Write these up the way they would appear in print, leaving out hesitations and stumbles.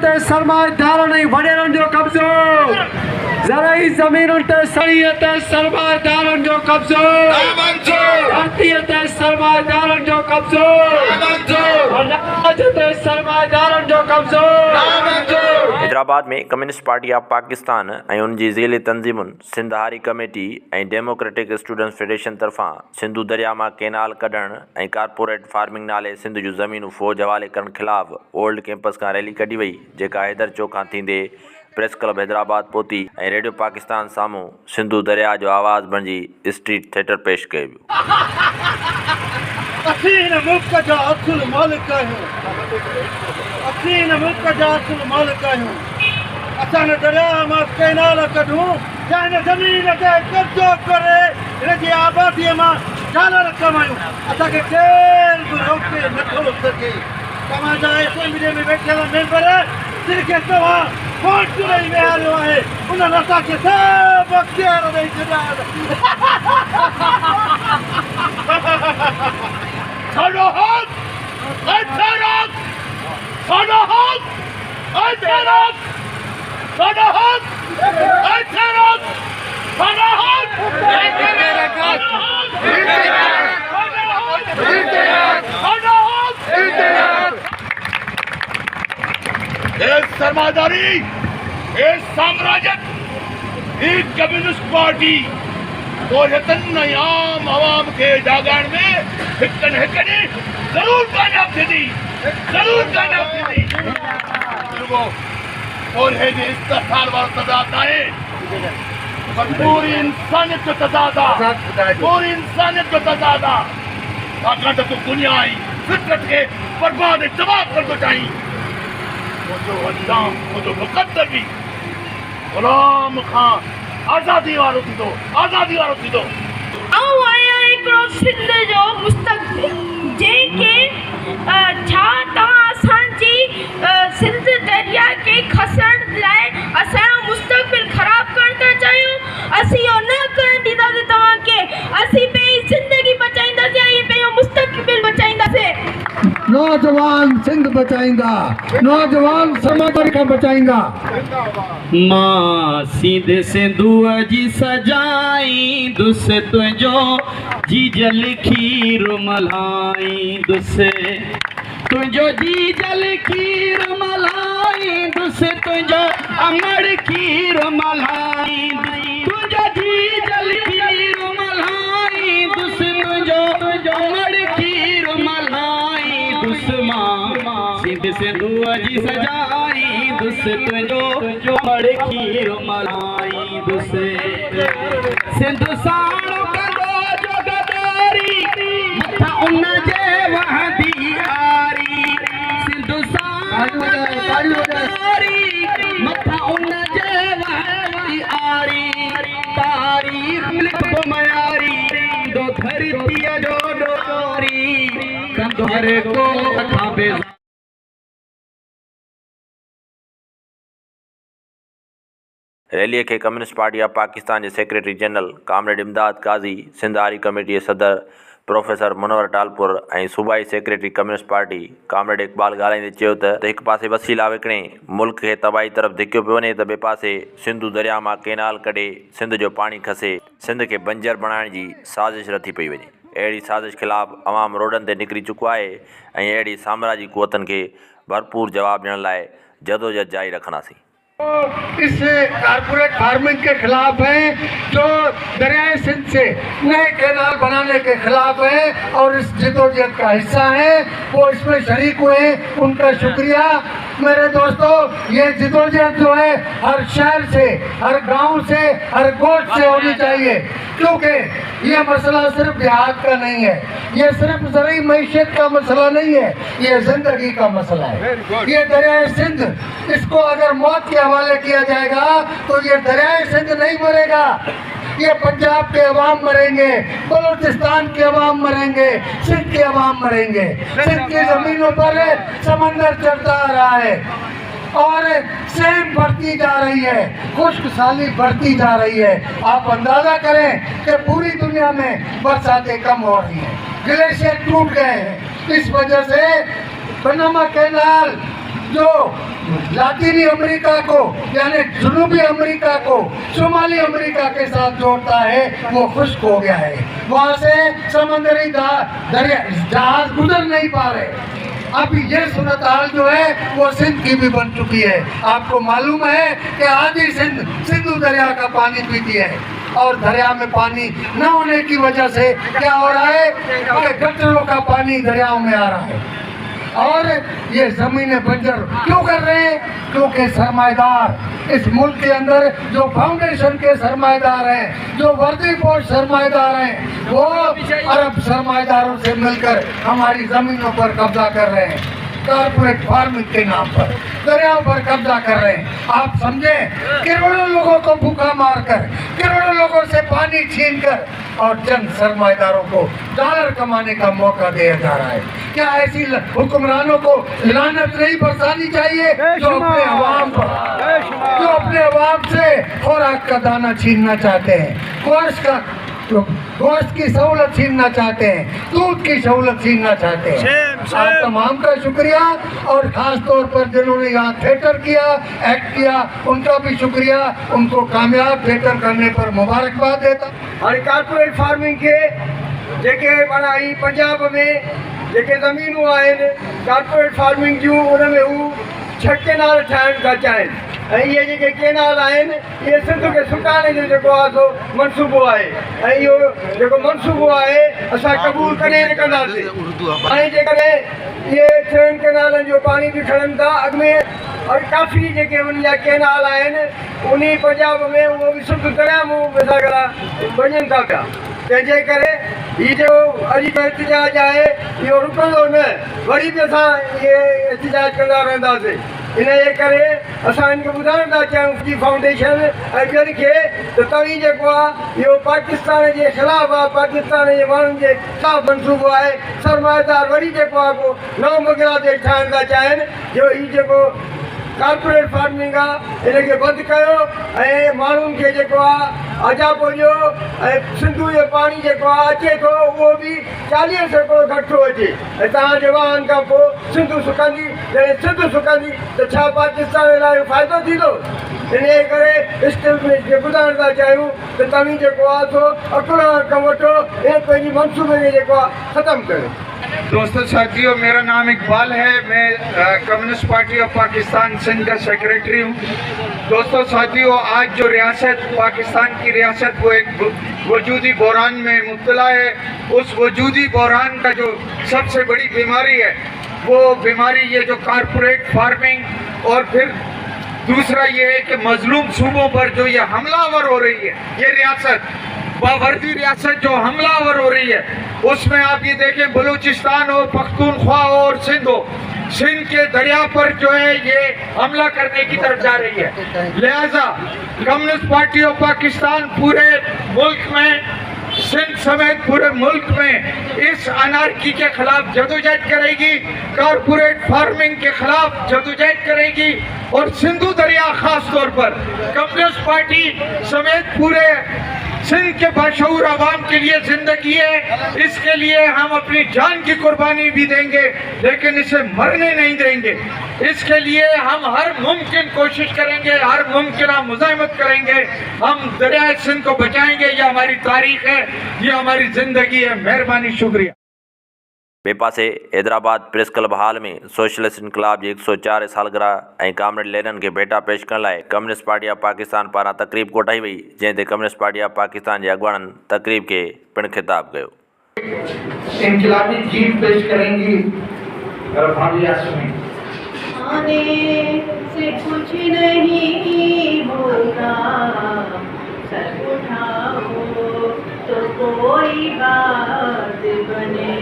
ते सरमाएदारनि ऐं वॾेरनि जो कब्ज़ो, ज़राई ज़मीनुनि ते सड़ीअ ते सरमाएदारनि जो कब्ज़ो, धरतीअ ते सरमाएदारनि जो कब्ज़ो, अनाज ते सरमाएदारनि जो कब्ज़ो। हैदराबाद में कम्युनिस्ट पार्टी ऑफ पाकिस्तान ऐं उन जी ज़ेली तंज़ीमुनि सिंध हारी कमेटी ऐं डेमोक्रेटिक स्टूडेंट्स फेडरेशन तरफ़ां सिंधु दरिया मां केनाल कढण ऐं कारपोरेट फार्मिंग नाले सिंध जूं ज़मीनूं फ़ौज हवाले करण ख़िलाफ़ ओल्ड कैंपस खां रैली कढी वई, जेका हैदर चौक खां थींदे प्रेस क्लब हैदराबाद पहुती ऐं रेडियो पाकिस्तान साम्हूं सिंधु दरिया जो आवाज़ बणिजी स्ट्रीट थिएटर पेश कयो वियो। असीं हिन मुल्क जा असुल मालिक आहियूं, असीं हिन मुल्क जा असुल मालिक आहियूं। असां हिन दरिया मां केनाल कढूं या हिन ज़मीन ते कब्ज़ो करे हिन जी आबादीअ मां डॉलर कमायूं, असांखे केरु बि रोके नथो सघे। तव्हांजा असेंबली में वेठल मेंबर जिनखे तव्हां वोट ॾेई विहारियो आहे, उन्हनि असांखे सभु अख़्तियार ॾेई छॾिया आहिनि। साडो हक़ साडो हक़ साडो हक़ साडो हक़ साडो हक़ साडो सरमादारी साम्राज्यत कम्युनिस्ट पार्टी और आम आवाम के जागाण में हिकन हिकड़ी जरूर कामयाब थी, जरूर कामयाब थी। और है जो इस्तेसाल वाला तजाद है, पर पूरी इंसानियत जो तजाद है, पूरी इंसानियत जो तजाद है। ताकत तो दुनिया आई फितरत के बर्बाद तबाह कर दो चाहिए। वो जो अल्लाह वो जो मुकद्दर भी गुलाम खान आज़ादी वारो थी दो, आज़ादी वारो थी दो। आऊं आहियां हिकिड़ो सिंध जो मुस्तक़बिल जंहिंखे छा तव्हां असांजी सिंध दरिया खे खसण लाइ असांजो मुस्तक़बिल ख़राबु करणु था चाहियो? असीं इहो न करणु ॾींदासीं तव्हांखे। असीं पंहिंजी ज़िंदगी बचाईंदासीं ऐं पंहिंजो मुस्तक़बिल बचाईंदासीं। नौजवान सिंध बचाईंदा, नौजवान समाज खे बचाईंदा। मां सिंध सिंधूअ जी सजाईंदुसि तुंहिंजो जीजल खीर मल्हाईंदुसि, तुंहिंजो जीजल खीर मल्हाईंदुसि, तुंहिंजो अमड़ खीर मल्हाईंदुसि, तुंहिंजो जीजल खीर मल्हाईंदुसि, तुंहिंजो अमड़ खीर मल्हाईंदुसि। मां सिंध सिंधूअ जी सजाईंदुसि तुंहिंजो अमड़ खीर मल्हाईंदुसि। सिंध साणो कंदो जो गदारी मथां उन जे वहंदी आरी, सिंध साणो गदारी मथां उन जे वहंदी आरी, तारीख़ लिखबो मयारी दो धरतीअ जो डोरी कंदो हर को अखां बेज़ार। रैलीअ खे communist party of Pakistan J secretary general comrade इमदाद काज़ी, सिंध हारी कमेटी जे सदर प्रोफेसर मुनवर टालपुर ऐं सूबाई secretary communist party comrade Iqbal ॻाल्हाईंदे चयो त हिकु पासे वसीला विकिणे मुल्क खे तबाही तरफ़ धिकियो पियो वञे त ॿिए पासे सिंधु दरिया मां केनाल कढे सिंध जो पाणी खसे सिंध खे बंजर बणाइण जी साज़िश रथी पई वञे। अहिड़ी साज़िश ख़िलाफ़ अवाम रोडनि ते निकिरी चुको आहे ऐं अहिड़ी साम्राजी क़ुवतनि खे भरपूर जवाबु ॾियण लाइ जदोजहद जारी रखंदासीं। इस कारपोरेट फार्मिंग के खिलाफ है जो दरियाए सिंध से नए कैनाल बनाने के खिलाफ है और इस जदोजहद का हिस्सा है, वो इसमें शरीक हुए, उनका शुक्रिया। मेरे दोस्तों, ये जदोजहद जो है हर शहर से, हर गांव से, हर गोठ से होनी चाहिए, क्योंकि ये मसला सिर्फ देहात का नहीं है, ये सिर्फ ज़रूरी मईशत का मसला नहीं है, ये जिंदगी का मसला है। ये दरियाए सिंध, इसको अगर मौत के हवाले किया जाएगा तो ये दरियाए सिंध नहीं मरेगा, ये पंजाब के अवाम मरेंगे, बलूचिस्तान के अवाम मरेंगे, सिंध के अवाम मरेंगे। सिंध की ज़मीनों पर समंदर चढ़ता आ रहा है और सेम बढ़ती जा रही है, खुश्क साली बढ़ती जा रही है। आप अंदाजा करें कि पूरी दुनिया में बरसातें कम हो रही हैं, ग्लेशियर टूट गए हैं। इस वजह से पनामा कैनाल जो लातीनी अमेरिका को यानी जनूबी अमेरिका को शुमाली अमेरिका के साथ जोड़ता है वो खुश्क हो गया है। वहाँ से समुद्री दरिया जहाज गुजर नहीं पा रहे। अब ये सूरत हाल जो है वो सिंध की भी बन चुकी है। आपको मालूम है कि आधी सिंध सिंधु दरिया का पानी पीती है और दरिया में पानी न होने की वजह से क्या हो रहा है कि गटरों का पानी दरियाओं में आ रहा है और ये जमीनें बंजर क्यों कर रहे हैं? क्योंकि सरमाएदार इस मुल्क के अंदर जो फाउंडेशन के सरमाएदार हैं, जो वर्दीपोश सरमाएदार हैं, वो अरब सरमाएदारों से मिलकर हमारी जमीनों पर कब्जा कर रहे हैं। कारपोरेट फार्मिंग के नाम पर दरियाओं पर कब्जा कर रहे हैं। आप समझें, करोड़ों लोगों को भूखा मारकर, करोड़ों लोगों से पानी छीनकर और चंद सरमाएदारों को डॉलर कमाने का मौका दिया जा रहा है। क्या ऐसी हुक्मरानों को लानत नहीं बरसानी चाहिए जो अपने अवाम से खुराक का दाना छीनना चाहते हैं, गोश्त की सहूलत छीनना चाहते हैं, दूध की सहूलत छीनना चाहते हैं। आप तमाम का शुक्रिया और ख़ास तौर पर जिन्होंने यहाँ थिएटर किया, एक्ट किया, उनका भी शुक्रिया। उनको कामयाब थिएटर करने पर मुबारकबाद देता। और कारपोरेट फार्मिंग के जेके माना ही पंजाब में जेके ज़मीनूं आहिनि कारपोरेट फार्मिंग जूं उन में हू 6 केनाल ठाहिण था चाहिनि ऐं इहे जेके केनाल आहिनि इहे सिंध खे सुकाइण जो जेको आहे सो मनसूबो आहे ऐं इहो जेको मनसूबो आहे असां क़बूल करे कंदासीं। ऐं जेकॾहिं इहे 6 केनालनि जो पाणी बि खणनि था अॻु में और काफ़ी जेके उन जा केनाल आहिनि उन पंजाब में उहो बि सिंध दरिया में सां वञनि था पिया। तंहिंजे करे हीउ जो अॼु जो एहतिजाज आहे इहो रुकंदो न, वरी बि असां इहे एहतिजाज कंदा रहंदासीं। इन जे करे असां हिनखे ॿुधाइण था चाहियूं की फाउंडेशन ऐं ॿियनि खे त तव्हीं जेको आहे इहो पाकिस्तान जे ख़िलाफ़ु आहे, पाकिस्तान जे माण्हुनि जे ख़िलाफ़ु मनसूबो आहे। सरमाएदार वरी जेको आहे को नओं बांग्लादेश ठाहिण था चाहिनि जो हीउ जेको कारपोरेट फार्मिंग आहे इनखे बंदि कयो ऐं माण्हुनि खे जेको आहे अजाबो ॾियो ऐं सिंधु जो पाणी जेको आहे अचे थो उहो बि 40 सैकड़ो घटि थो अचे ऐं तव्हांजे वाहन खां पोइ सिंधु सुकंदी। जॾहिं सिंधु सुकंदी त छा पाकिस्तान लाइ फ़ाइदो थींदो? इन करे स्टेट खे ॿुधाइण था चाहियूं त तव्हीं जेको आहे सो अकुल खां वठो ऐं पंहिंजी मनसूबे खे जेको आहे ख़तमु कयो। दोस्तों साथियों, मेरा नाम इकबाल है। मैं communist party of Pakistan Sindh का सेक्रेटरी हूँ। दोस्तों साथियों, आज जो रियासत पाकिस्तान की रियासत वो एक वजूदी बहरान में मुब्तला है। उस वजूदी बहरान का जो सबसे बड़ी बीमारी है वो बीमारी ये जो कारपोरेट फार्मिंग और फिर दूसरा ये है कि मजलूम सूबों पर जो ये हमलावर हो रही है, ये रियासत बावर्दी रियासत जो हमलावर हो रही है, उसमें आप ये देखें बलूचिस्तान और पख्तूनख्वा और सिंध के दरिया पर जो है ये हमला करने की तरफ जा रही है। लिहाजा कम्युनिस्ट पार्टी ऑफ पाकिस्तान पूरे मुल्क में, सिंध समेत पूरे मुल्क में इस अनारकी के खिलाफ जदोजहद करेगी, कारपोरेट फार्मिंग के खिलाफ जदोजहद करेगी और सिंधु दरिया खास तौर पर कम्युनिस्ट पार्टी समेत पूरे सिंध के बाशऊर आवाम के लिए जिंदगी है। इसके लिए हम अपनी जान की कुर्बानी भी देंगे लेकिन इसे मरने नहीं देंगे। इसके लिए हम हर मुमकिन कोशिश करेंगे, हर मुमकिन मुज़ाहमत करेंगे। हम दरिया सिंध को बचाएंगे। ये हमारी तारीख है, ये हमारी जिंदगी है। मेहरबानी, शुक्रिया। ॿिए पासे हैदराबाद प्रेस क्लब हॉल में सोशलिस्ट इनकलाब जी 104 सालगिरह ऐं कामरेड लेनन खे भेटा पेश करण लाइ कम्युनिस्ट पार्टी ऑफ पाकिस्तान पारां तक़रीब कोठाई वई, जंहिं ते कम्युनिस्ट पार्टी ऑफ पाकिस्तान जे अॻुवाणनि तक़रीब खे पिणु ख़िताब कयो। इनकलाबी गीत पेश करेंगी भाभिया सुनी। आने से कुछ नहीं होगा, सर उठाओ तो कोई बात बने।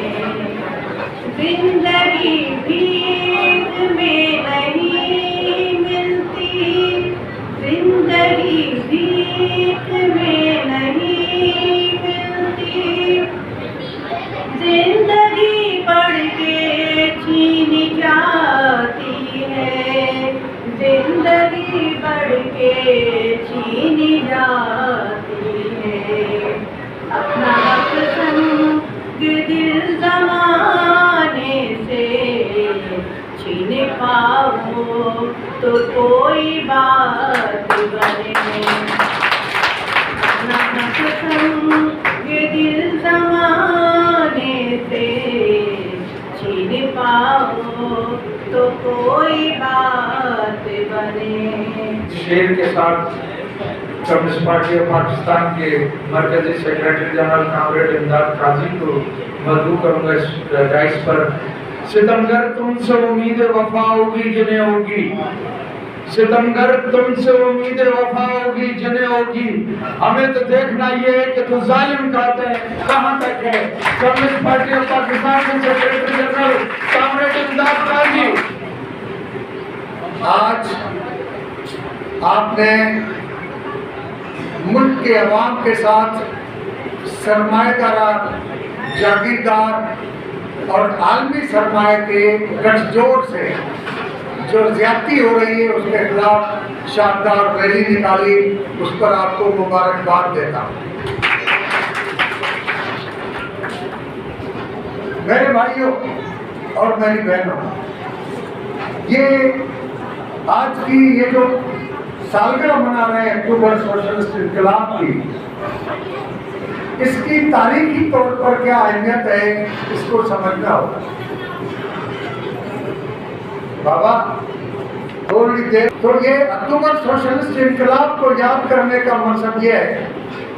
जिंदगी भीख में नहीं मिलती, जिंदगी भीख में नहीं मिलती। जिंदगी बढ़ के छीनी जाती है, जिंदगी बढ़ के छीनी जाती है। अपना पसंद दिल जमाने से छीन पाओ शेर के साथ कम्युनिस्ट पार्टी ऑफ पाकिस्तान के मरकजी सेक्रेटरी जनरल कामरेड इमदाद काजी को मदऊ करूंगा इस डाइस पर। सितमगर तुमसे उम्मीद वफा होगी जिन्हें होगी, सितमगर तुमसे उम्मीद वफा होगी जिन्हें होगी, हमें तो देखना ये है कि तू जालिम कहाँ तक है। कम्युनिस्ट पार्टी ऑफ पाकिस्तान के सेक्रेटरी जनरल कामरेड इमदाद काजी। आज आपने मुल्क के अवाम के साथ सरमाएदार, जागीरदार और आलमी सरमाए के गठजोड़ से जो ज्यादती हो रही है उसके खिलाफ शानदार रैली निकाली, उस पर आपको मुबारकबाद देता हूँ। मेरे भाइयों और मेरी बहनों, ये आज की ये जो सालगिरह मना रहे हैं अक्टूबर सोशलिस्ट इनकलाब की, इसकी तारीखी तौर पर क्या अहमियत है इसको समझना होगा। बाबा थोड़ी देर तो ये अक्टूबर सोशलिस्ट इनकलाब को याद करने का मकसद ये है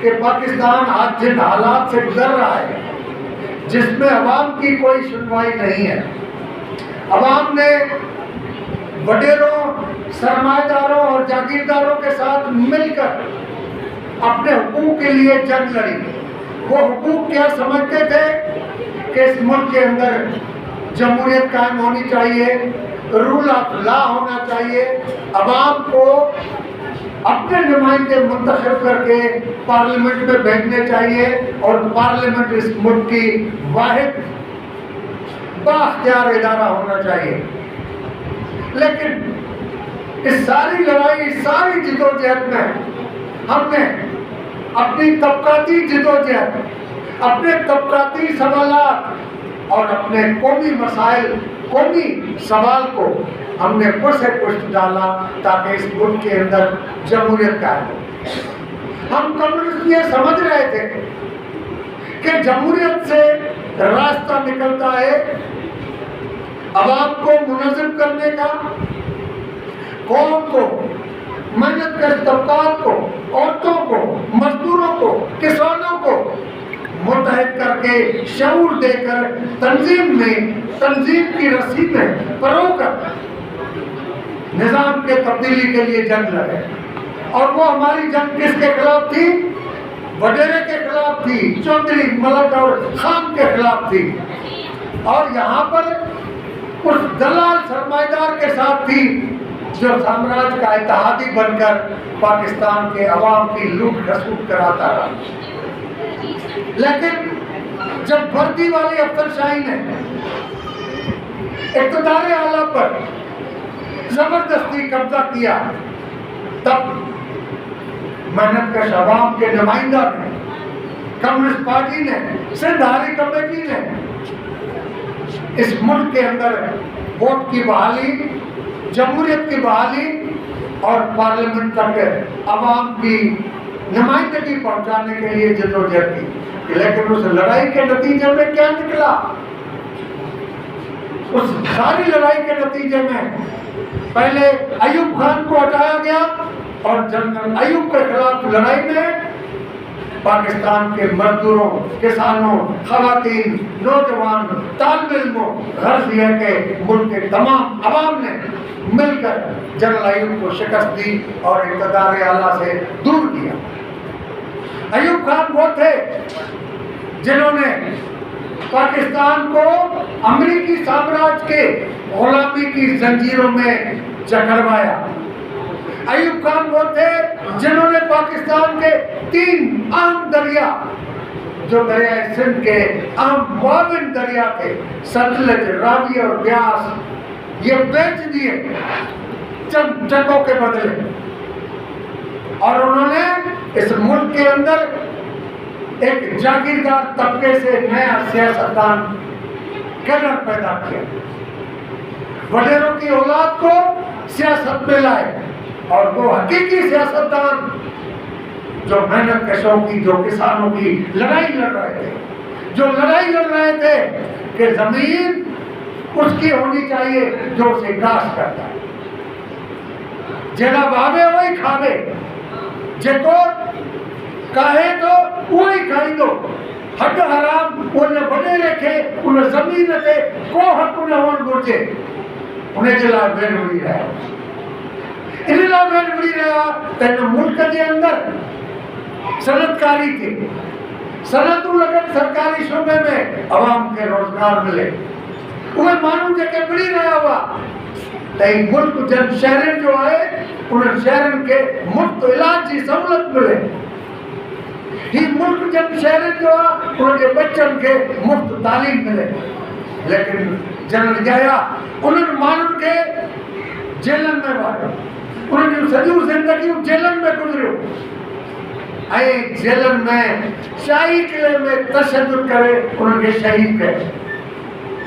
कि पाकिस्तान आज जिन हालात से गुजर रहा है, जिसमें अवाम की कोई सुनवाई नहीं है, अवाम ने वडेरों, सरमाएदारों और जागीरदारों के साथ मिलकर अपने हुकूक के लिए जंग लड़ी। वो हुकूक क्या समझते थे कि इस मुल्क के अंदर जमहूरियत कायम होनी चाहिए, रूल ऑफ लॉ होना चाहिए, अवाम को अपने नुमाइंदे मुंतखब करके पार्लियामेंट में भेजने चाहिए और पार्लियामेंट इस मुल्क की वाहिद बाख्तियार इदारा होना चाहिए। लेकिन इस सारी लड़ाई, इस सारी जिदोजहद में हमने अपनी तबकाती जिदोजहद, अपने तबकाती सवालात और अपने कौमी मसाइल, कौमी सवाल को हमने पुष्ट डाला ताकि इस मुल्क के अंदर जमहूरियत कायम हो। हम कम्युनिस्ट ये समझ रहे थे कि जमहूरियत से रास्ता निकलता है अवाम को मुनज़्ज़म करने का, कौम को, मेहनतकश तबकात को, औरतों को, मजदूरों को, किसानों को मुत्तहद करके शऊर देकर तंजीम की रस्सी में परोकर निज़ाम के तब्दीली के लिए जंग लड़े। और वो हमारी जंग किसके खिलाफ थी? वडेरे के खिलाफ थी, चौधरी मलक और खान के खिलाफ थी। और यहाँ पर उस दलाल सरमाएदार के साथ थी जो साम्राज्य का इत्तेहादी बनकर पाकिस्तान के अवाम की लूट खसूट कराता रहा। लेकिन जब वर्दी वाली अफसरशाही ने इक़्तिदार आला पर जबरदस्ती कब्जा किया, तब मेहनतकश अवाम के नुमाइंदा ने, कम्युनिस्ट पार्टी ने, सिंध हारी कमेटी ने इस मुल्क के अंदर वोट की बहाली, जमहूरियत की बहाली और पार्लियामेंट तक अवाम की नुमाइंदगी पहुंचाने के लिए जदोजहद की। लेकिन उस लड़ाई के नतीजे में क्या निकला? उस सारी लड़ाई के नतीजे में पहले अयूब खान को हटाया गया और जनरल अयूब के खिलाफ लड़ाई में पाकिस्तान के मजदूरों, किसानों, खवातीन, नौजवान, तालिब इल्मों, गर्जिया के मुल्क के तमाम अवाम ने मिलकर जनरल अयूब को शिकस्त दी और इक़्तिदार आला से दूर किया। अयूब खान वो थे जिन्होंने पाकिस्तान को अमरीकी साम्राज्य के गुलामी की जंजीरों में जकड़वाया। अयूब खान वो थे जिन्होंने पाकिस्तान के 3 अहम दरिया, जो दरिया सिंध के अहम मुआविन दरिया थे, सतलज, रावी और ब्यास, ये बेच दिए चंद जगहों के बदले। और उन्होंने इस मुल्क के अंदर एक जागीरदार तबके से नया सियासतदान कैडर पैदा किया, वडेरों की औलाद को सियासत में लाए और वो हकीकी सियासतदान जो मेहनत कशों की, जो किसानों की लड़ाई लड़ रहे थे, जो लड़ाई लड़ रहे थे कि जमीन उसकी होनी चाहिए जो उसे काश्त करता है, जेड़ा भावे वही खावे, जेको काहे तो वही खाईंदो। हद हराम उन वडेरे खे उन ज़मीन ते को हक़ न हुअणु घुरिजे, उन जे लाइ वेड़ विड़ी रहिया। इन लाइ वेड़ विड़ी रहिया त हिन मुल्क जे अंदरि सनतकारी थे, सनतूं लॻनि सरकारी शोबे में, अवाम खे रोज़गार मिले। उहे माण्हू जेके विड़ी रहिया हुआ त ही मुल्क जन शहरनि जो आहे, उन्हनि शहरनि खे मुफ़्त इलाज जी सहूलियत मिले। ही मुल्क जन शहरनि जो आहे, उन्हनि जे बच्चनि खे मुफ़्त तालीम मिले। लेकिन जनरल दया उन्हनि माण्हुनि खे जेलनि में वारियो, उन्हनि जूं सॼियूं ज़िंदगियूं जेलनि में गुज़रियूं ऐं जेलनि में शाही किले में तशद्दुद करे उन्हनि खे शहीद कयो।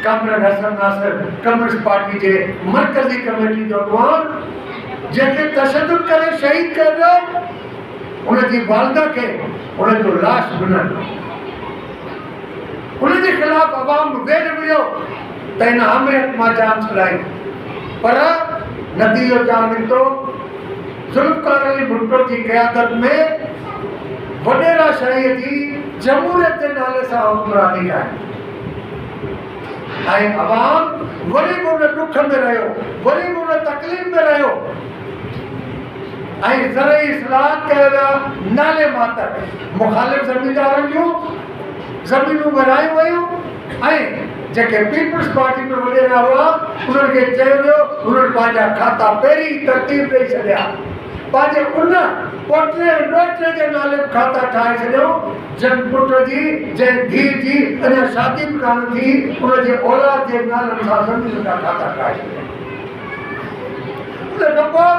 Comrade Hassan Nasir communist party जे मरकज़ी कमेटी जो अॻवान जेके तशद्दुद करे शहीद कयो, उन जी वालदा खे उन जो लाश ॾिननि। उन जे ख़िलाफ़ अवाम वेड़ वियो त हिन आमरियत मां जान छॾाई, पर नतीजो छा निकितो? ज़ुल्फ़िकार अली भुट्टो जी क़यादत में वॾेरा शाहीअ जी जमहूरियत जे नाले सां हुक्मरानी आहे ऐं अवाम वरी बि उन ॾुख में रहियो, वरी बि उन तकलीफ़ में रहियो ऐं ज़रई इस्लाहात कया विया नाले मातर। मुख़ालिफ़ ज़मींदारनि जूं ज़मीनूं विरायूं वयूं ऐं जेके पीपल्स पार्टी में वॾेरा हुआ उन्हनि खे चयो वियो उन्हनि पंहिंजा खाता पहिरीं तरतीब ॾेई छॾिया, पंहिंजे उन पोटे ॾोहिटे जे नाले खाता ठाहे छॾियो जन पुट जी जंहिं धीउ जी अञा शादी बि कान थी, उन जे औलाद जे नालनि सां ज़मीन जा खाता ठाहे छॾिया। उन खां पोइ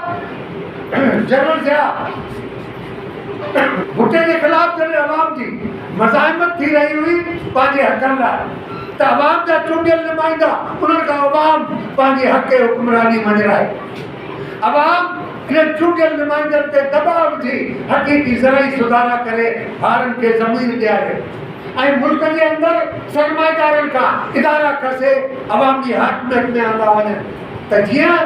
जनरल दया भुट्टे जे ख़िलाफ़ जॾहिं अवाम जी मज़ाहिमत थी रही हुई पंहिंजे हक़नि लाइ त अवाम जा चूंडियल नुमाइंदा उन्हनि खां अवाम पंहिंजे हक़ हुक्मरानी मंझराए। अवाम इन चूंडियल नुमाइंदनि ते दबाव विझी हक़ीक़ी ज़रई सुधारा करे ॿारनि खे ज़मीन ॾियारे ऐं मुल्क जे अंदरि सरमाएदारनि खां इदारा खसे अवाम जी हाकमियत में आंदा वञनि त जीअं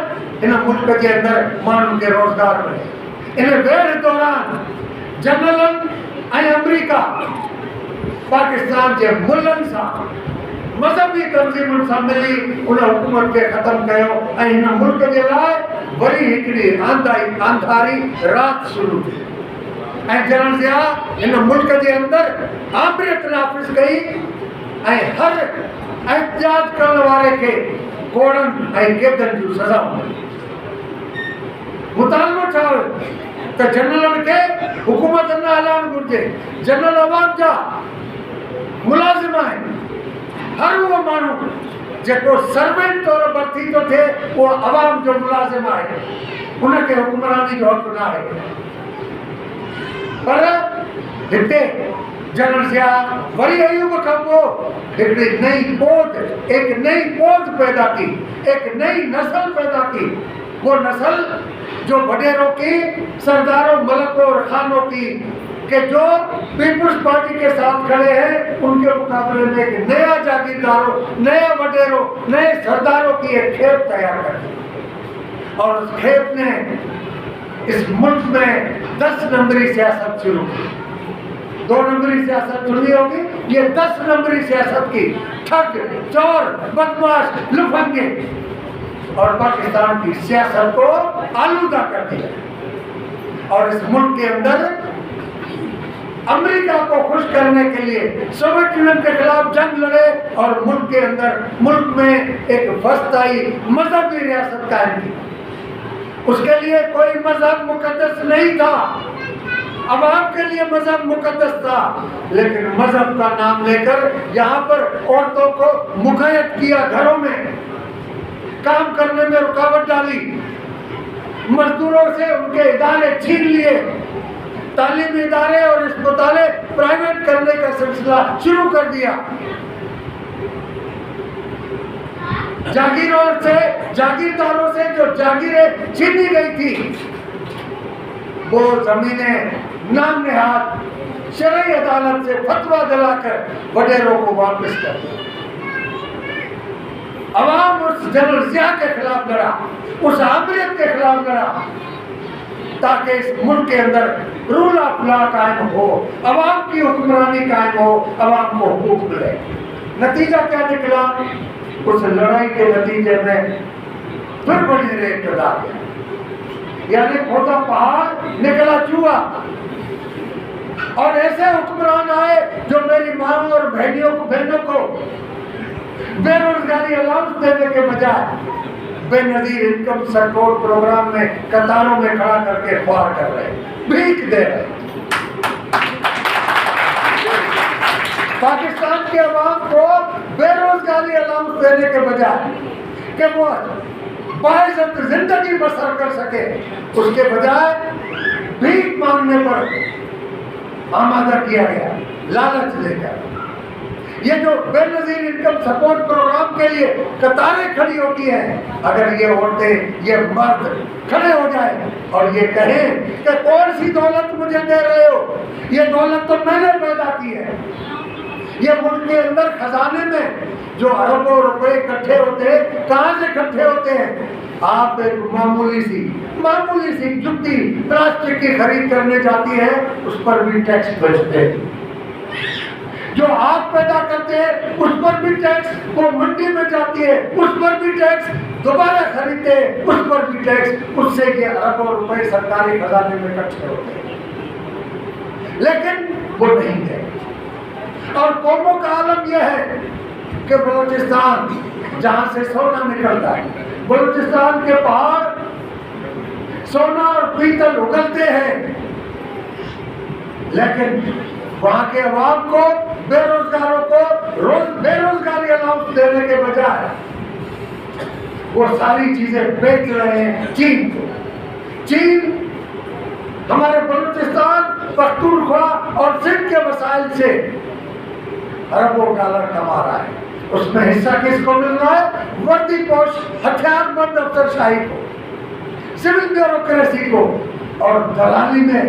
इन मुल्क जे अंदरि माण्हुनि खे रोज़गार मिले। इन वेड़ दौरान जनरलनि ऐं अमरीका पाकिस्तान जे मुल्कनि सां मज़हबी तंज़ीमुनि सां मिली उन हुकूमत खे ख़तमु कयो ऐं हिन मुल्क जे लाइ वरी हिकिड़ी आंधारी राति शुरू थी ऐं जनरल दया हिन मुल्क जे अंदरि आमरियत नाफ़िज़ कई ऐं हर एहतिजाज करण वारे खे कोड़नि ऐं क़ैदनि जूं सज़ाऊं। मुतालबो छा हुयो त जनरलनि खे हुकूमत न हलाइणु घुरिजे। जनरल अवाम जा मुलाज़िम आहिनि। हर उहो माण्हू जेको सर्वेंट तौर भर्ती थो थिए उहो अवाम जो मुलाज़िम आहे, उनखे हुक्मरानी जो हक़ न आहे। पर हिते जनरल दया वरी अयूब खां पोइ हिकिड़ी नई पौध, एक नई पौध पैदा की, एक नई नस्ल पैदा की। वो नस्ल जो वडेरों की, सरदारों, मलकों और खानों की कि जो पीपल्स पार्टी के साथ खड़े हैं उनके मुकाबले में एक नया जागीरदारों, नया वडेरों, नए सरदारों की एक खेप तैयार कर दी और उस खेप ने इस मुल्क में 10 नंबरी सियासत शुरू की। 2 नंबरी सियासत सुनी होगी, ये 10 नंबरी सियासत की ठग, चोर, बदमाश, लुफंगे और पाकिस्तान की सियासत को आलूदा कर दिया और इस मुल्क के अंदर अमेरिका को खुश करने के लिए सोवियत यूनियन के खिलाफ जंग लड़े और मुल्क के अंदर, मुल्क में एक फस्ताई मजहबी रियासत कायम की। उसके लिए कोई मजहब मुकद्दस नहीं था, अवाम के लिए मजहब मुकद्दस था, लेकिन मजहब का नाम लेकर यहाँ पर औरतों को मुक़य्यद किया, घरों में काम करने में रुकावट डाली, मजदूरों से उनके इदारे छीन लिए, तालीमी इदारे और अस्पतालें प्राइवेट करने का सिलसिला शुरू कर दिया। जागीरदारों से जो जागीरें छीनी गई थी वो जमीनें नाम नेहाद शरई अदालत से फतवा दिलाकर वडेरों को वापस कर दिया। अवाम उस जनरल जिया के खिलाफ लड़ा, उस आमरियत के खिलाफ लड़ा تاکہ اس ملک کے اندر رول آف لا قائم ہو، عوام کی حکمرانی قائم ہو، عوام کو حقوق ملے۔ نتیجہ کیا نکلا؟ اس لڑائی کے نتیجے میں پھر بڑی ریٹ ادا کیا، یعنی کھودا پہاڑ نکلا چوہا، اور ایسے حکمران آئے جو میری ماں اور بہنوں کو بے روزگاری الاؤنس دینے کے بجائے بے نظیر انکم سپورٹ پروگرام میں قطاروں میں کھڑا کر کے خوار کر رہے، بھیک دے رہے۔ پاکستان کے عوام کو بے روزگاری الاؤنس دینے کے بجائے کہ وہ باعزت زندگی بسر کر سکے، اس کے بجائے بھیک مانگنے پر آمادہ کیا گیا، لالچ دے کر۔ یہ جو بے نظیر انکم سپورٹ پروگرام کے لیے قطاریں کھڑی ہوتی ہیں، اگر یہ عورتیں، یہ مرد کھڑے ہو جائیں اور یہ کہیں کہ کون سی دولت مجھے دے رہے ہو، یہ دولت تو میں نے پیدا کی ہے۔ یہ ملک کے اندر خزانے میں جو اربوں روپے اکٹھے ہوتے ہیں، کہاں سے اکٹھے ہوتے ہیں؟ آپ ایک معمولی سی جُتی پلاسٹک کی خرید کرنے جاتی ہے، اس پر بھی ٹیکس بچتے ہیں۔ جو آپ پیدا کرتے ہیں اس پر بھی ٹیکس، وہ منڈی میں جاتی ہے اس پر بھی ٹیکس، دوبارہ خریدتے ہیں اس پر بھی ٹیکس، اس سے یہ اربوں روپے سرکاری خزانے میں اکٹھے ہوتے ہیں، لیکن وہ نہیں ہے۔ اور قوموں کا عالم یہ ہے کہ بلوچستان جہاں سے سونا نکلتا ہے، بلوچستان کے پہاڑ سونا اور پیتل اگلتے ہیں، لیکن وہاں کے عوام کو، بے روزگاروں کو بے روزگاری الاؤنس دینے کے بجائے وہ ساری چیزیں بیچ رہے ہیں چین کو۔ چین ہمارے بلوچستان، پختونخوا اور سندھ کے وسائل سے اربوں ڈالر کما رہا ہے۔ اس میں حصہ کس کو مل رہا ہے؟ وردی پوش ہتھیار بند افسر شاہی کو، سول بیوروکریسی کو، اور دلالی میں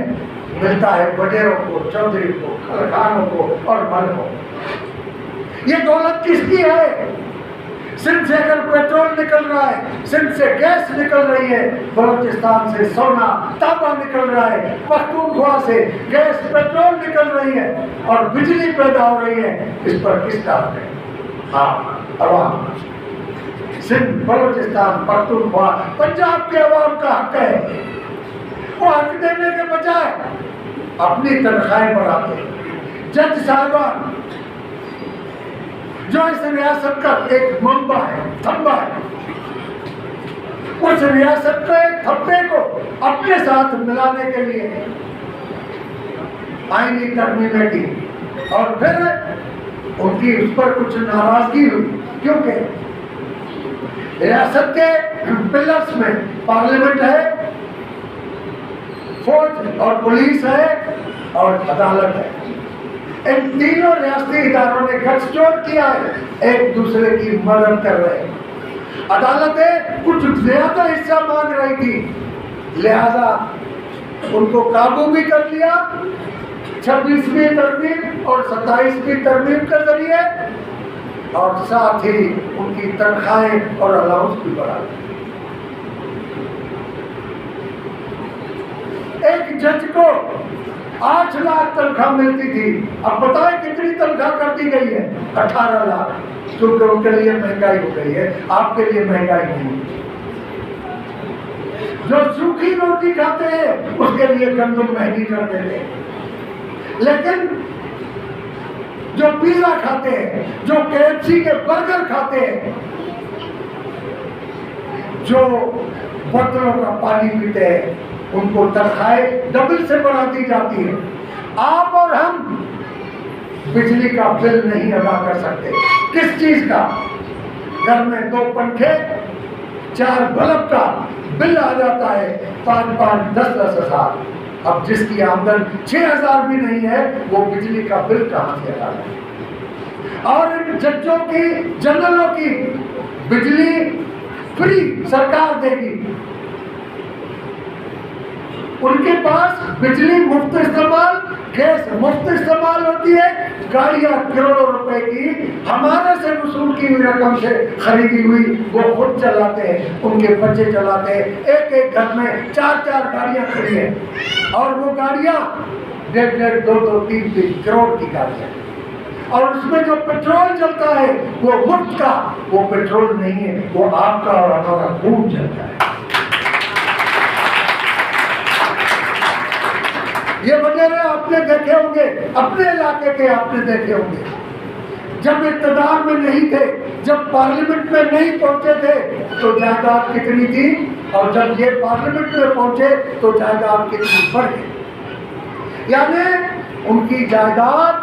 ملتا ہے وڈیروں کو، چودھری کو، خانوں کو اور ملکوں کو۔ یہ دولت کس کی ہے؟ سندھ سے اگر پیٹرول نکل رہا ہے، سندھ سے گیس نکل رہی ہے، بلوچستان سے سونا تانبا نکل رہا ہے، پختونخوا سے گیس پیٹرول نکل رہی ہے اور بجلی پیدا ہو رہی ہے، اس پر کس کا حق ہے؟ آپ عوام۔ سندھ، بلوچستان، پختونخوا، پنجاب کے عوام کا حق ہے۔ وہ حق دینے کے بجائے اپنی تنخواہیں بڑھاتے ہیں۔ جج صاحبان جو اس ریاست کا ایک منبع ہے، تھمبا ہے، اس ریاست کے تھمبے کو اپنے ساتھ ملانے کے لیے آئینی ترمیمیں کی، اور پھر ان کی اس پر کچھ ناراضگی ہوئی، کیونکہ ریاست کے پلرز میں پارلیمنٹ ہے، فوج اور پولیس ہے اور عدالت ہے۔ ان تینوں ریاستی اداروں نے گٹھ جوڑ کیا ہے، ایک دوسرے کی مدد کر رہے ہیں۔ عدالتیں کچھ زیادہ حصہ مانگ رہی تھی، لہذا ان کو قابو بھی کر لیا 26ویں ترمیم اور 27ویں ترمیم کے ذریعے، اور ساتھ ہی ان کی تنخواہیں اور الاؤنس بھی بڑھا دی۔ ایک جج کو 8 لاکھ تنخواہ ملتی تھی، اب بتائیں کتنی تنخواہ کر دی گئی ہے؟ 18 لاکھ، کیونکہ ان کے لیے مہنگائی ہو گئی ہے، آپ کے لیے مہنگائی نہیں۔ جو سوکھی روٹی کھاتے ہیں اس کے لیے گندم مہنگی کر دیتے ہیں، لیکن جو پیزا کھاتے ہیں، جو KFC کے برگر کھاتے ہیں، جو بوتلوں کا پانی پیتے ہیں، ان کو تنخواہیں ڈبل سے بڑھا دی جاتی ہے۔ آپ اور ہم بجلی کا بل نہیں ادا کر سکتے۔ کس چیز کا؟ گھر میں 2 پنکھے، 4 بلب کا بل آ جاتا ہے 5-5، 10-10 ہزار۔ اب جس کی آمدن 6,000 بھی نہیں ہے، وہ بجلی کا بل کہاں سے ادا کرے؟ اور ان ججوں کی، جنرلوں کی بجلی فری سرکار دے گی، ان کے پاس بجلی مفت استعمال गैस मुफ्त इस्तेमाल होती है, गाड़ियाँ करोड़ों रुपए की हमारे से वसूल की हुई रकम से खरीदी हुई वो खुद चलाते हैं, उनके बच्चे चलाते हैं। एक एक घर में 4-4 गाड़ियाँ खड़ी हैं और वो गाड़ियाँ 1.5, 2, 3 करोड़ की गाड़ियाँ, और उसमें जो पेट्रोल जलता है वो मुफ्त का, वो पेट्रोल नहीं है, वो आपका और हमारा खून जलता है। ये वगैरह आपने देखे होंगे, अपने इलाके के आपने देखे होंगे। जब इक़्तिदार में नहीं थे, जब पार्लियामेंट में नहीं पहुंचे थे तो जायदाद कितनी थी, और जब ये पार्लियामेंट में पहुंचे तो जायदाद कितनी बढ़ गई। यानी उनकी जायदाद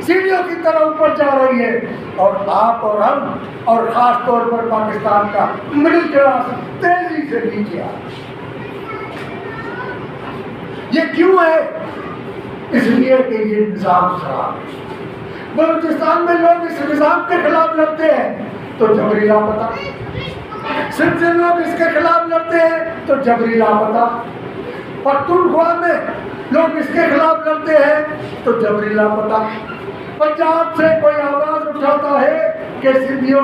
सीढ़ियों की तरह ऊपर जा रही है, और आप और हम और खास तौर पर पाकिस्तान का मिडिल क्लास तेजी से नीचे आ रहा है। ये क्यों है? इसलिए कि ये निजाम खराब है। बलूचिस्तान में लोग इस निजाम के खिलाफ लड़ते हैं तो जबरी लापता, सिंध से लोग इसके खिलाफ लड़ते हैं तो जबरी लापता, पख्तूनख्वा में लोग इसके खिलाफ लड़ते हैं तो जबरी लापता, पंजाब से कोई आवाज उठाता है कि सिंधियों,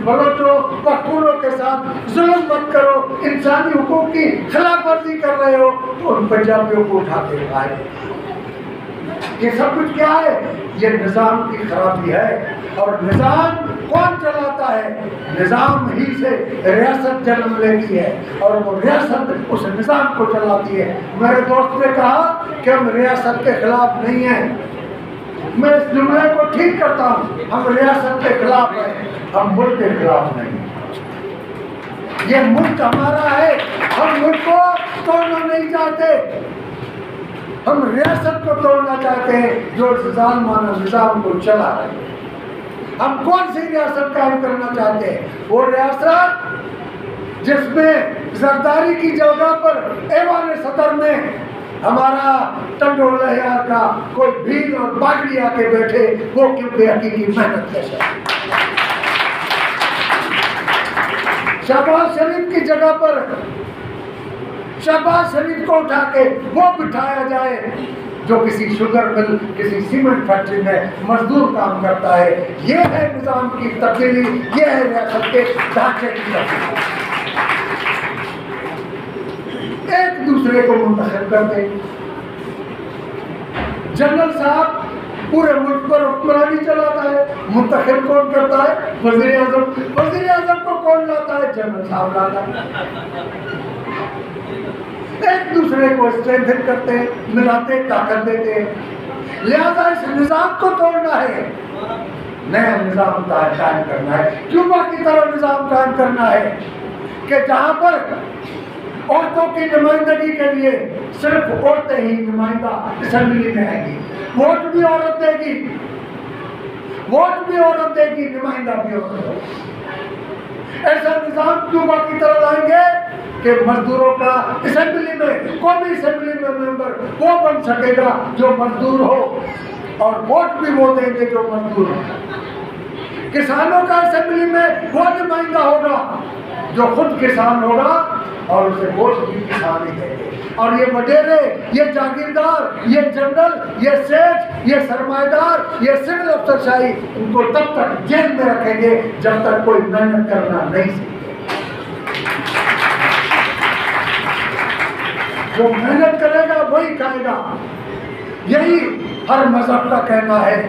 बलोचों, पख्तूनों के साथ जुल्म मत करो, इंसानी हुकूक की खिलाफ वर्जी कर रहे हो, तो उन पंजाबियों को उठाते आए। ये सब कुछ क्या है? ये निजाम की खराबी है। और निजाम कौन चलाता है? निजाम ही से रियासत जन्म लेती है और वो रियासत उस निजाम को चलाती है। मेरे दोस्त ने कहा कि हम रियासत के खिलाफ नहीं हैं। मैं इस जुमले को ठीक करता हूँ, हम रियासत के खिलाफ हैं, हम मुल्क के खिलाफ नहीं। ये मुल्क हमारा है, हम मुल्क को तोड़ना नहीं चाहते, हम रियासत को तोड़ना चाहते हैं जो जालिमाना निजाम को चला रहे हैं। हम कौन सी रियासत कायम करना चाहते हैं? वो रियासत जिसमें जरदारी की जगह पर ऐवान सदर में हमारा टंडोल लहयार का कोई भील और बागड़ी आके बैठे, वो क्यों बेहकीकी मेहनत कर सकते। शहबाज शरीफ की जगह पर शहबाज शरीफ को उठा के वो बिठाया जाए जो किसी शुगर मिल, किसी सीमेंट फैक्ट्री में मजदूर काम करता है। ये है निजाम की तब्दीली, ये है रियासत के ढांचे की तब्दीली। एक दूसरे को मुंतखब करते। जनरल साहब पूरे मुल्क पर हुक्मरानी चलाता है, मुंतखब कौन करता है? वजीर आजम। वजीर आजम को कौन लाता है? जनरल साहब लाता है। एक दूसरे को स्ट्रेंथन करते हैं, मिलाते, ताकत देते हैं। लिहाजा इस निजाम को तोड़ना है, नया निजाम कायम करना है। क्यूबा की तरह निजाम कायम करना है कि जहां पर औरतों की नुमाइंदगी के लिए सिर्फ औरतें ही नुमाइंदा असेंबली में आएंगी, वोट भी औरत देगी, वोट भी औरत देगी, नुमाइंदा भी औरत होगी। ऐसा निजाम क्यूबा की तरह लाएंगे कि मजदूरों का असेंबली में, कौमी असेंबली में मेंबर वो बन सकेगा जो मजदूर हो, और वोट भी वो देंगे जो मजदूर हो। किसानों का असेंबली में वो नुमाइंदा होगा जो खुद किसान होगा और उसे वोट भी किसान ही देंगे। और ये वडेरे, ये जागीरदार, ये जनरल, ये सेठ, ये सरमाएदार, ये सिविल अफसरशाही, इनको तब तक जेल में रखेंगे जब तक कोई मेहनत करना नहीं सीखे। जो मेहनत करेगा वही खाएगा, यही हर मजहब का कहना है।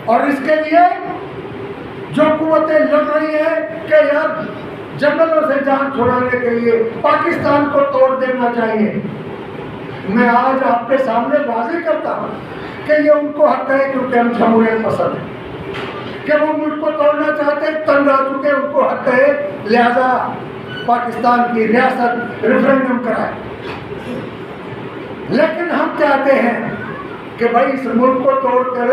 और इसके लिए जो कुव्वतें लड़ रही हैं कि यार जंगलों से जान छुड़ाने के लिए पाकिस्तान को तोड़ देना चाहिए, मैं आज आपके सामने वाज़ेह करता हूँ कि ये उनको हक है, क्योंकि हम जमहूरियत पसंद हैं, कि वो मुल्क को तोड़ना चाहते हैं, तंग आ चुके, उनको हक है, लिहाजा पाकिस्तान की रियासत रेफरेंडम कराए। लेकिन हम चाहते हैं कि भाई इस मुल्क को तोड़ कर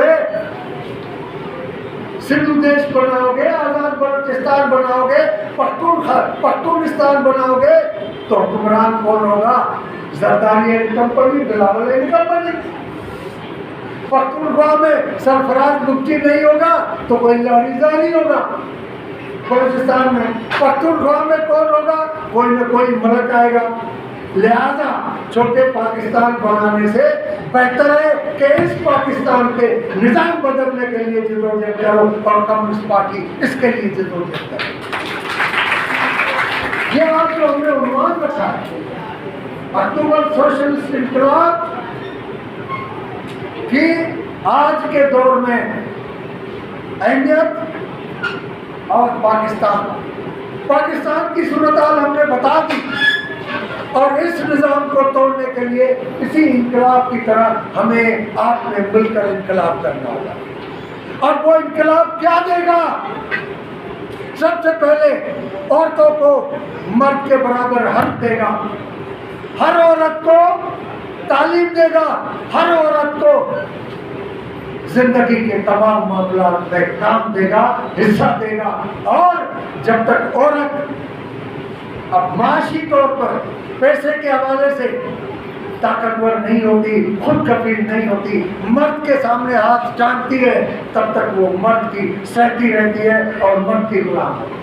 सिंधु देश बनाओगे, आजाद बलूचिस्तान बनाओगे, पख्तूनिस्तान बनाओगे, तो हुक्मरान कौन होगा? Zardari and company, Bilawal and company. Pakhtunkhwa में सरफराज मुफ्ती नहीं होगा तो कोई लारीजारी होगा। बलूचिस्तान में पख्तूनख्वा में कौन होगा? कोई न कोई मलक आएगा। لہذا چھوٹے پاکستان بنانے سے بہتر ہے کہ اس پاکستان کے نظام بدلنے کے لیے جدوجہد کرو اور کمیونسٹ پارٹی اس کے لیے جدوجہد کرے. یہ آج جو ہم نے عنوان رکھا ہے اکتوبر سوشلسٹ انقلاب کی آج کے دور میں اہمیت اور پاکستان کی صورتحال ہم نے بتا دی اور اس نظام کو توڑنے کے لیے اسی انقلاب کی طرح ہمیں آپ نے مل کر انقلاب کرنا ہوگا. اور وہ انقلاب کیا دے گا؟ سب سے پہلے عورتوں کو مرد کے برابر حق دے گا، ہر عورت کو تعلیم دے گا، ہر عورت کو زندگی کے تمام معاملات میں کام دے گا، حصہ دے گا. اور جب تک عورت اب معاشی طور پر پیسے کے حوالے سے طاقتور نہیں ہوتی، خود کفیل نہیں ہوتی، مرد کے سامنے ہاتھ ٹانگتی ہے، تب تک وہ مرد کی سہتی رہتی ہے اور مرد کی غلام ہوتی ہے.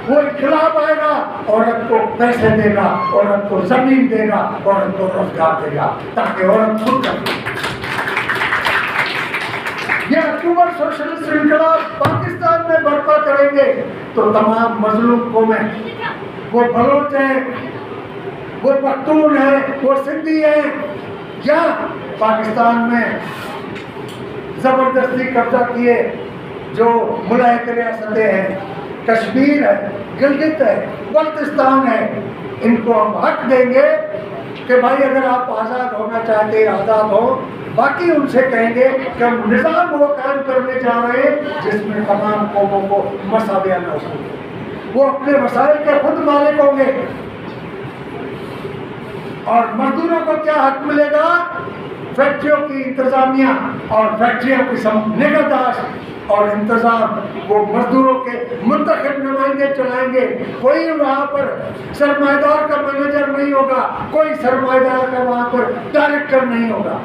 وہ انقلاب آئے گا، عورت کو پیسے دے گا، عورت کو زمین دے گا، عورت کو روزگار دے گا تاکہ عورت خود کفیل. یہ اکتوبر سوشلسٹ انقلاب پاکستان میں برپا کریں گے تو تمام مظلوم قومیں، وہ بلوچ ہیں، وہ پختون ہیں، وہ سندھی ہیں، یا پاکستان میں زبردستی قبضہ کیے جو ملحق ریاستیں ہیں، کشمیر ہے، گلگت ہے، بلتستان ہے، ان کو ہم حق دیں گے کہ بھائی اگر آپ آزاد ہونا چاہتے ہیں آزاد ہو. باقی ان سے کہیں گے کہ ہم نظام وہ قائم کرنے جا رہے ہیں جس میں تمام قوموں کو مساویانہ حقوق ہو، وہ اپنے وسائل کے خود مالک ہوں گے. اور مزدوروں کو کیا حق ملے گا؟ فیکٹریوں کی انتظامیہ اور فیکٹریوں کی نگہداشت اور انتظام وہ مزدوروں کے منتخب نمائندے چلائیں گے. کوئی وہاں پر سرمایہ دار کا مینیجر نہیں ہوگا، کوئی سرمایہ دار کا وہاں پر ڈائریکٹر نہیں ہوگا.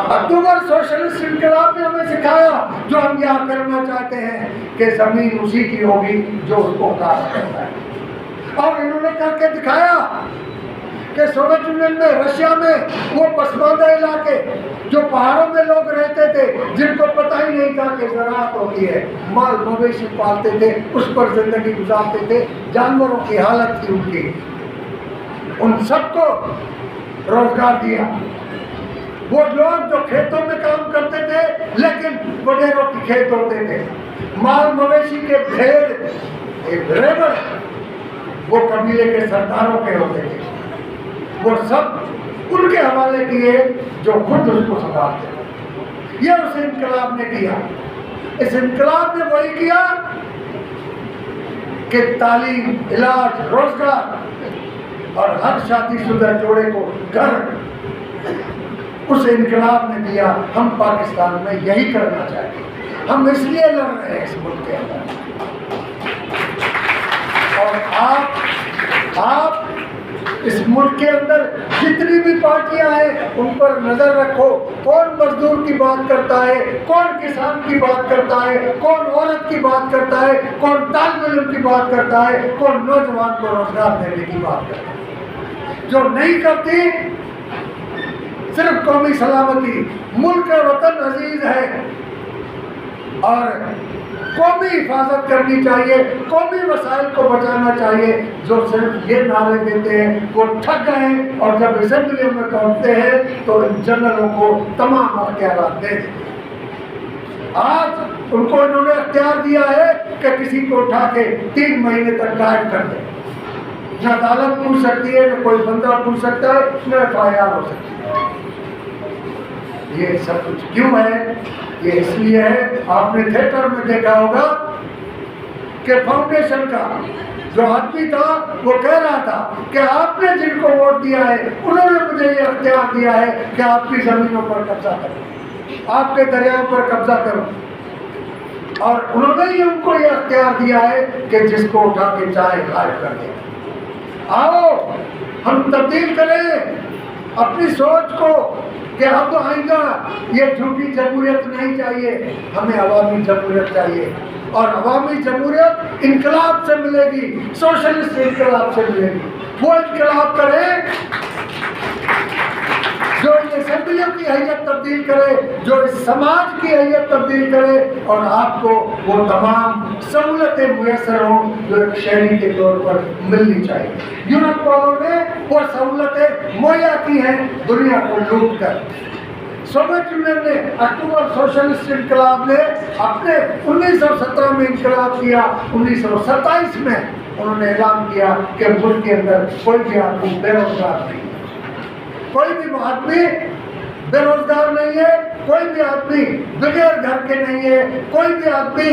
اکتوبر سوشلسٹ انقلاب نے ہمیں سکھایا جو ہم یہاں کرنا چاہتے ہیں کہ زمین اسی کی ہوگی جو اس کو کاشت کرتا ہے. اور انہوں نے کر کے دکھایا کہ سوویت یونین میں، رشیا میں وہ پسماندہ علاقے جو پہاڑوں میں لوگ رہتے تھے، جن کو پتہ ہی نہیں تھا کہ زراعت ہوتی ہے، مال مویشی پالتے تھے، اس پر زندگی گزارتے تھے، جانوروں کی حالت تھی ان کی، ان سب کو روزگار دیا. وہ لوگ جو کھیتوں میں کام کرتے تھے لیکن وڈیروں کے کھیت ہوتے تھے، مال مویشی کے بھیڑ وہ قبیلے کے سرداروں کے ہوتے تھے، وہ سب ان کے حوالے کیے جو خود اس کو سنبھالتے تھے. یہ اس انقلاب نے کیا. اس انقلاب نے وہی کیا کہ تعلیم، علاج، روزگار اور ہر شادی شدہ جوڑے کو گھر اس انقلاب نے دیا. ہم پاکستان میں یہی کرنا چاہتے ہیں. ہم اس لیے لڑ رہے ہیں اس ملک کے اندر. اور آپ اس ملک کے اندر جتنی بھی پارٹیاں ہیں ان پر نظر رکھو. کون مزدور کی بات کرتا ہے، کون کسان کی بات کرتا ہے، کون عورت کی بات کرتا ہے، کون طالب علم کی بات کرتا ہے، کون نوجوان کو روزگار دینے کی بات کرتا ہے. جو نہیں کرتی صرف قومی سلامتی، ملک وطن عزیز ہے اور قومی حفاظت کرنی چاہیے، قومی وسائل کو بچانا چاہیے. جو صرف یہ نعرے دیتے ہیں وہ ٹھگ گئے اور جب اسمبلی میں پہنچتے ہیں تو ان جنرلوں کو تمام اختیارات دے دیتے. آج ان کو انہوں نے اختیار دیا ہے کہ کسی کو اٹھا کے 3 مہینے تک غائب کر دیں. نہ عدالت پوچھ سکتی ہے، نہ کوئی بندہ پوچھ سکتا ہے، نہ FIR ہو سکتی ہے. یہ سب کچھ کیوں ہے؟ یہ اس لیے ہے، آپ نے تھیٹر میں دیکھا ہوگا کہ فاؤنڈیشن کا جو آدمی تھا وہ کہہ رہا تھا کہ آپ نے جن کو ووٹ دیا ہے انہوں نے مجھے یہ اختیار دیا ہے کہ آپ کی زمینوں پر قبضہ کرو، آپ کے دریاؤں پر قبضہ کرو. اور انہوں نے ہی ان کو یہ اختیار دیا ہے کہ جس کو اٹھا کے چاہے غائب کر دیں. آؤ ہم تبدیل کریں اپنی سوچ کو کہ اب آئندہ یہ جھوٹی جمہوریت نہیں چاہیے، ہمیں عوامی جمہوریت چاہیے، اور عوامی جمہوریت انقلاب سے ملے گی، سوشلسٹ انقلاب سے ملے گی۔ وہ انقلاب کرے جو اس اسمبلیوں کی حیثیت تبدیل کرے، جو اس سماج کی حیثیت تبدیل کرے، اور آپ کو وہ تمام سہولتیں میسر ہوں جو ایک شہری کے طور پر ملنی چاہیے۔ یورپ والوں نے وہ سہولتیں مہیا کی ہیں دنیا کو لوٹ کر۔ سوویت یونین نے اکتوبر سوشلسٹ انقلاب نے اپنے 1917 میں انقلاب کیا، 1927 میں انہوں نے اعلان کیا کہ ملک کے اندر کوئی بھی آدمی بے روزگار نہیں، کوئی بھی آدمی بے روزگار نہیں ہے، کوئی بھی آدمی بغیر گھر کے نہیں ہے، کوئی بھی آدمی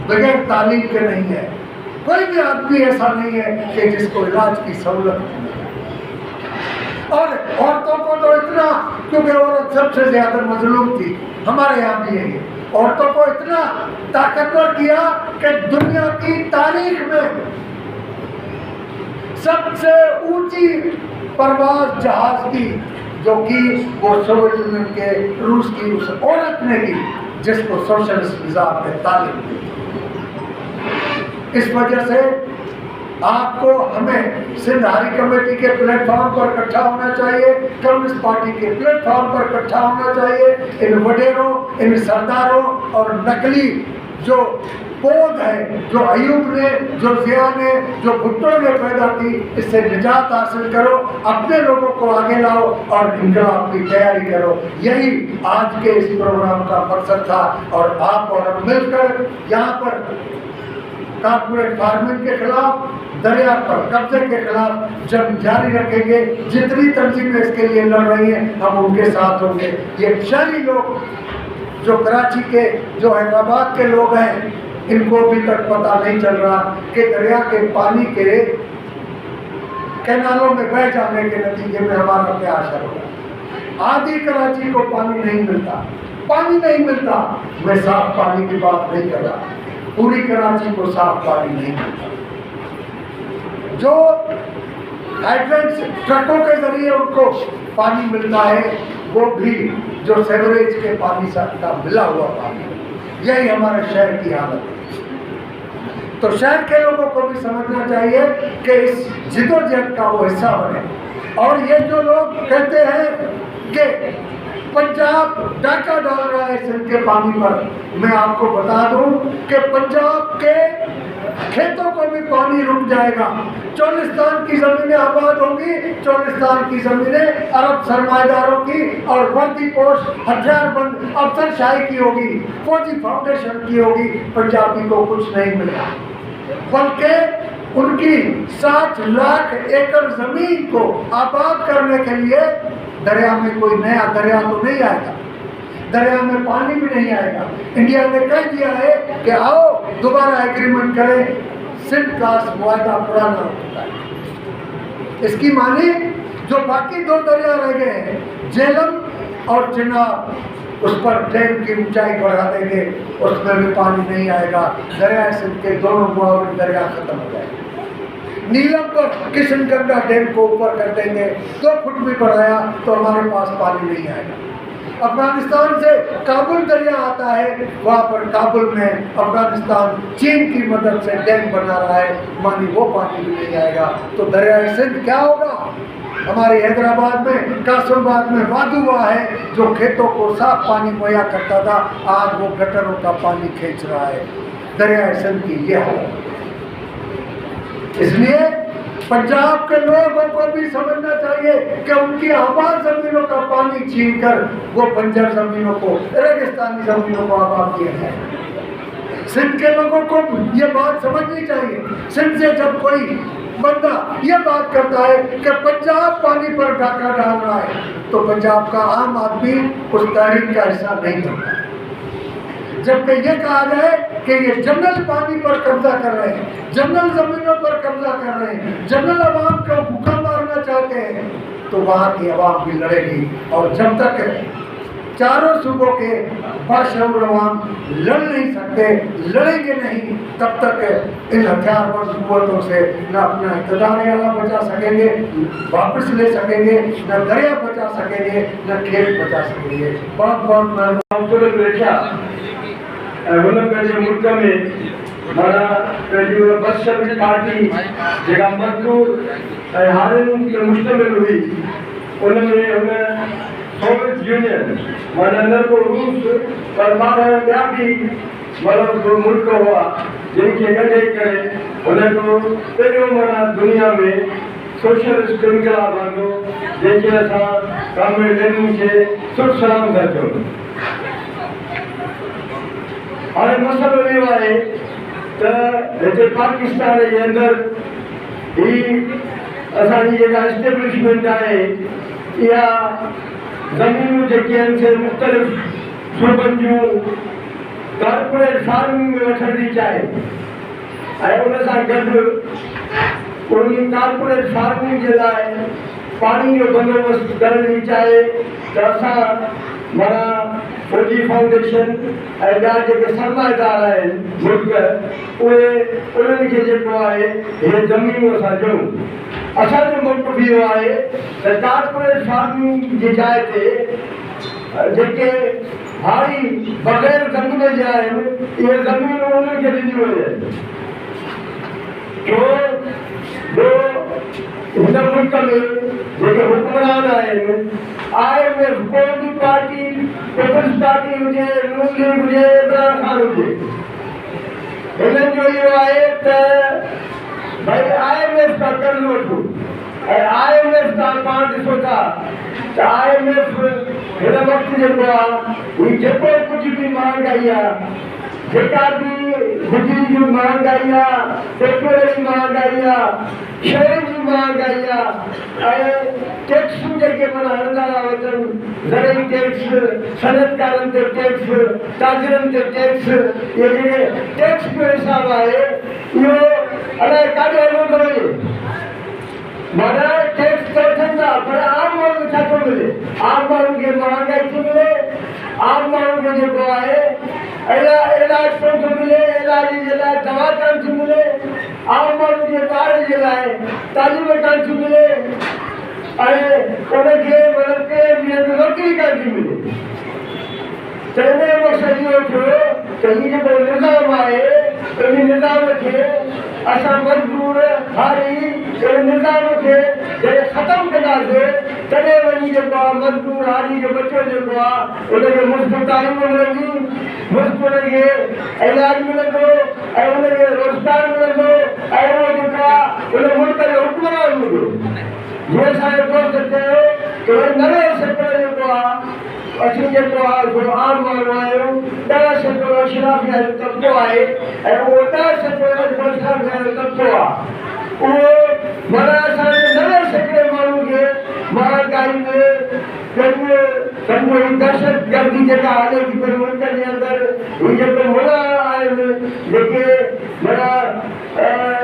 بغیر تعلیم کے نہیں ہے، کوئی بھی آدمی ایسا نہیں ہے کہ جس کو علاج کی سہولت نہیں ہے۔ اور عورتوں کو تو اتنا، کیونکہ عورت سب سے زیادہ مظلوم تھی، ہمارے یہاں بھی ہے، عورتوں کو اتنا طاقتور کیا کہ دنیا کی تاریخ میں سب سے اونچی پرواز جہاز کی جو کی وہ سوویت یونین کے روس کی اس عورت نے کی جس کو سوشلسٹ نظام میں تعلیم دی۔ اس وجہ سے آپ کو ہمیں سندھ ہاری کمیٹی کے پلیٹ فارم پر اکٹھا ہونا چاہیے، کمیونسٹ پارٹی کے پلیٹ فارم پر اکٹھا ہونا چاہیے، ان وڈیروں، ان سرداروں اور نقلی جو پود ہے، جو ایوب نے، جو ضیاء نے، جو بھٹو نے پیدا کی، اس سے نجات حاصل کرو، اپنے لوگوں کو آگے لاؤ اور انقلاب کی تیاری کرو۔ یہی آج کے اس پروگرام کا مقصد تھا، اور آپ اور ہم مل کر یہاں پر کارپوریٹ فارمنگ کے خلاف، دریا پر قبضے کے خلاف جنگ جاری رکھیں گے۔ جتنی تنظیمیں اس کے لیے لڑ رہی ہیں ہم ان کے ساتھ ہوں گے۔ یہ شہری لوگ جو کراچی کے، جو حیدرآباد کے لوگ ہیں، ان کو ابھی تک پتہ نہیں چل رہا کہ دریا کے پانی کے کینالوں میں بہہ جانے کے نتیجے میں ہمارا کیا اثر ہوگا۔ آدھی کراچی کو پانی نہیں ملتا، پانی نہیں ملتا۔ میں صاف پانی کی بات نہیں کر رہا، پوری کراچی کو صاف پانی نہیں ملتا۔ جو ہائیڈرنٹس ٹرکوں کے ذریعے ان کو پانی ملتا ہے، وہ بھی جو سیوریج کے پانی سے ملا ہوا پانی، یہی ہمارے شہر کی حالت ہے۔ تو شہر کے لوگوں کو بھی سمجھنا چاہیے کہ اس جدوجہد کا وہ حصہ بنے۔ اور یہ جو لوگ کہتے ہیں کہ پنجاب ڈاکہ ڈال رہا ہے سندھ کے پانی پر، میں آپ کو بتا دوں کہ پنجاب کے کھیتوں کو بھی پانی رک جائے گا۔ چولستان کی زمینیں آباد ہوں گی، چولستان کی زمینیں عرب سرمایہ داروں کی اور وردی پوش ہتھیار بند افسر شاہی کی ہوگی، فوجی فاؤنڈیشن کی ہوگی۔ پنجابی کو کچھ نہیں ملا، بلکہ ان کی 60 لاکھ ایکڑ زمین کو آباد کرنے کے لیے دریا میں کوئی نیا دریا تو نہیں آئے گا، دریا میں پانی بھی نہیں آئے گا۔ انڈیا نے کہہ دیا ہے کہ آؤ دوبارہ ایگریمنٹ کریں، سندھ کا معاہدہ پرانا ہو چکا ہے۔ اس کی معنی جو باقی 2 دریا رہ گئے ہیں، جہلم اور چناب، اس پر ڈیم کی اونچائی بڑھا دیں گے، اس میں بھی پانی نہیں آئے گا، دریائے سندھ کے دونوں معاون دریا ختم ہو جائے گا۔ نیلم پر کشن گنگا ڈیم کو اوپر کر دیں گے، 2 فٹ بھی بڑھایا تو ہمارے پاس پانی نہیں آئے گا۔ افغانستان سے کابل دریا آتا ہے، وہاں پر کابل میں افغانستان چین کی مدد سے ڈیم بنا رہا ہے، مانی وہ پانی بھی نہیں آئے گا۔ تو دریائے سندھ کیا ہوگا؟ ہمارے حیدرآباد میں، قاسم آباد میں وادی ہوا ہے جو کھیتوں کو صاف پانی مہیا کرتا تھا، آج وہ گٹروں کا پانی کھینچ رہا ہے۔ دریائے سندھ کی یہ حالت۔ اس لیے پنجاب کے لوگوں کو بھی سمجھنا چاہیے کہ ان کی آباد زمینوں کا پانی چھین کر وہ بنجر زمینوں کو، ریگستانی زمینوں کو آباد کیا جائے۔ سندھ کے لوگوں کو یہ بات سمجھنی چاہیے۔ سندھ سے جب کوئی بندہ یہ بات کرتا ہے کہ پنجاب پانی پر ڈاکہ ڈال رہا ہے، تو پنجاب کا عام آدمی اس تحریک کا حصہ نہیں ہوتا۔ جبکہ یہ کہا جائے کہ یہ جنرل پانی پر قبضہ کر رہے ہیں، جنرل زمینوں پر قبضہ کر رہے ہیں، جنرل عوام کو بھوکا مارنا چاہتے ہیں، تو وہاں کی عوام بھی لڑے گی۔ اور جب تک चारों सूबों के बाशऊर अवाम लड़ नहीं सकते, लड़ेंगे नहीं तब तक इन हथियारबंद कुव्वतों से न अपना इक़्तिदार आला बचा सकेंगे, वापस ले सकेंगे, न दरिया बचा सकेंगे, न खेत बचा सकेंगे। बहुत बहुत मुल्क में माना बदशकल पार्टी जेका मजदूर ऐं हारियुनि ते मुश्तमिल हुई, उनमें उन सोवियत यूनियन माना न को रूस पर माना ॿिया बि मतिलबु मुल्क हुआ जिनखे गॾे करे उनको पहिरियों माना दुनिया में सोशलिस्ट इनकलाब आंदो, जंहिंखे असां कॉमरेड लेनिन खे सुठ सलाम था चऊं। हाणे मसइलो इहो आहे त हिते पाकिस्तान जे अंदरि ही असांजी जेका एस्टेब्लिशमेंट आहे, इहा ज़मीनूं जेके आहिनि से मुख़्तलिफ़ सूबनि जूं कॉर्पोरेट फार्मिंग में वठण थी चाहे, ऐं उन सां गॾु उन कॉर्पोरेट फार्मिंग जे लाइ पाणी जो बंदोबस्तु करण थी चाहे त असां माना फौजी फाउंडेशन ऐं ॿिया जेके सरमाएदार आहिनि मुल्क, उहे उन्हनि खे जेको आहे हे ज़मीनूं असां ॾियूं। असांजो मुल्क बि इहो आहे त कॉर्पोरेट फार्मिंग जी जाइ ते जेके हारी बग़ैर ज़मीन जा आहिनि, इहे ज़मीनूं उन्हनि खे ॾिनियूं वञनि। छो हिन मुल्क में जेके हुक्मरान आहिनि, IMF कोई भी पार्टी, पीपल्स पार्टी हुजे, नून लीग हुजे, इमरान खान हुजे, हिननि जो इहो आहे त भई IMF खां कर्ज़ वठो, ऐं IMF तां पाण ॾिसो था त IMF हिन वक़्तु जेको आहे, ही जेको कुझु बि महांगाई आहे, जेका बि बिजली जी महांगाई आहे, पेट्रोल जी महांगाई आहे, शयुनि जी महांगाई आहे, ऐं टैक्सूं जेके माना हणंदा था वञनि, ज़रई टैक्स, सनअतकारनि ते टैक्स, ताजिरनि ते टैक्स, इहे जेके टैक्स जो हिसाबु आहे, इहो अलाए काॾे हलियो थो वञे। माना टैक्स त वठनि था, पर आम माण्हू खे छा थो मिले? आम माण्हू खे महांगाई थी मिले, आम माण्हू खे जेको आहे इलाज कोन थो मिले, इलाज जे लाइ दवा कान थी मिले, आम माण्हू जे ॿार जे लाइ तालीम कान थी मिले, ऐं उनखे मतिलबु कंहिं बि नौकरी कान थी मिले। त इन मक़सदु इहो थियो त हीउ जेको निज़ाम आहे, इन निज़ाम खे असां मजबूर हारी इन निज़ाम खे जॾहिं ख़तमु कंदासीं, तॾहिं वञी जेको आहे मजबूर हारी जो बचो जेको आहे, उनखे मुफ़्त तालीम मिलंदी, मुफ़्त उनखे इलाज मिलंदो, ऐं उनखे रोज़गार मिलंदो, ऐं उहो जेको आहे उन मुल्क जो हुक्मरान हूंदो। जीअं असांजो दोस्त चयो त वरी 90% जेको आहे असीं जेको आहे सो आम माण्हू आहियूं, 10% अशराफिया जो तबिको आहे, ऐं उहो 10% अशराफिया जो तबिको आहे। उहो माना असांजे 90% माण्हू खे महांगाई में सम्झो ही दहशतगर्दी जेका हले थी पई मुल्क जे अंदरि, ही जेके मुल्क आहिनि जेके माना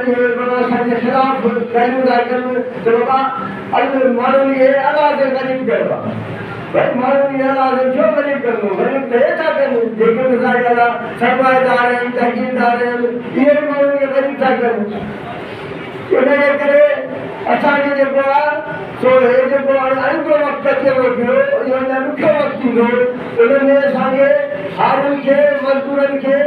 इहे माना असांजे ख़िलाफ़ ॻाल्हियूं था कनि त बाबा अॼु माण्हुनि खे अलाह ते ग़रीब कयो आहे। भाई माण्हुनि खे अलाह ते छो ग़रीब कंदो? ग़रीब त हे था कनि जेके मिसाल जा सरमाएदार आहिनि, तहक़ीक़दार आहिनि, इहे माण्हुनि खे ग़रीब था कनि। इनजे करे असांखे जेको आहे सो हे जेको हाणे अंदरो वक़्तु अचे पियो, इहो अञा ॾुखियो वक़्तु ईंदो, उन में असांखे हारियुनि खे, मज़दूरनि खे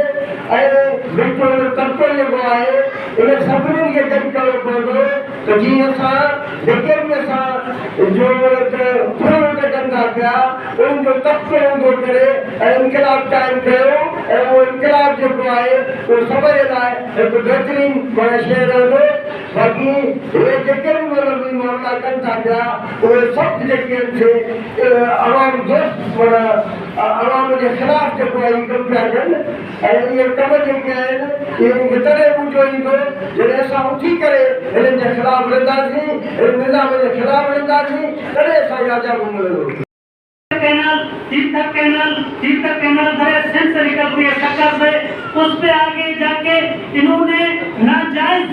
ऐं जेको तबिको जेको आहे, इन सभिनीनि खे गॾु करणो पवंदो त जीअं असां जेके बि असां जो हुकूमत कनि था पिया, उन्हनि जो तबिको हूंदो करे ऐं इनकलाब क़ाइमु कयो, ऐं उहो इनकलाब जेको आहे उहो सभ जे लाइ हिकु बहितरीन माना शइ रहंदो। बाक़ी हे जेके बि मतिलबु मामला कनि था पिया, उहे सभु जेके आहिनि से अवाम दोस्त माना अवाम जे ख़िलाफ़ जेको आहे इहे कमु पिया कनि, ऐं इहे कम जेके आहिनि इहे तॾहिं ॿुधो ईंदो जॾहिं असां उथी करे हिननि जे ख़िलाफ़ रहंदासीं, हिन निज़ाम जे ख़िलाफ़ रहंदासीं, तॾहिं असांखे आज़ादु मिलंदो। तीर्थ कैनाल दरिया सिंध से निकलती है शक्कर से, उस पे आगे जाके इन्होंने नाजायज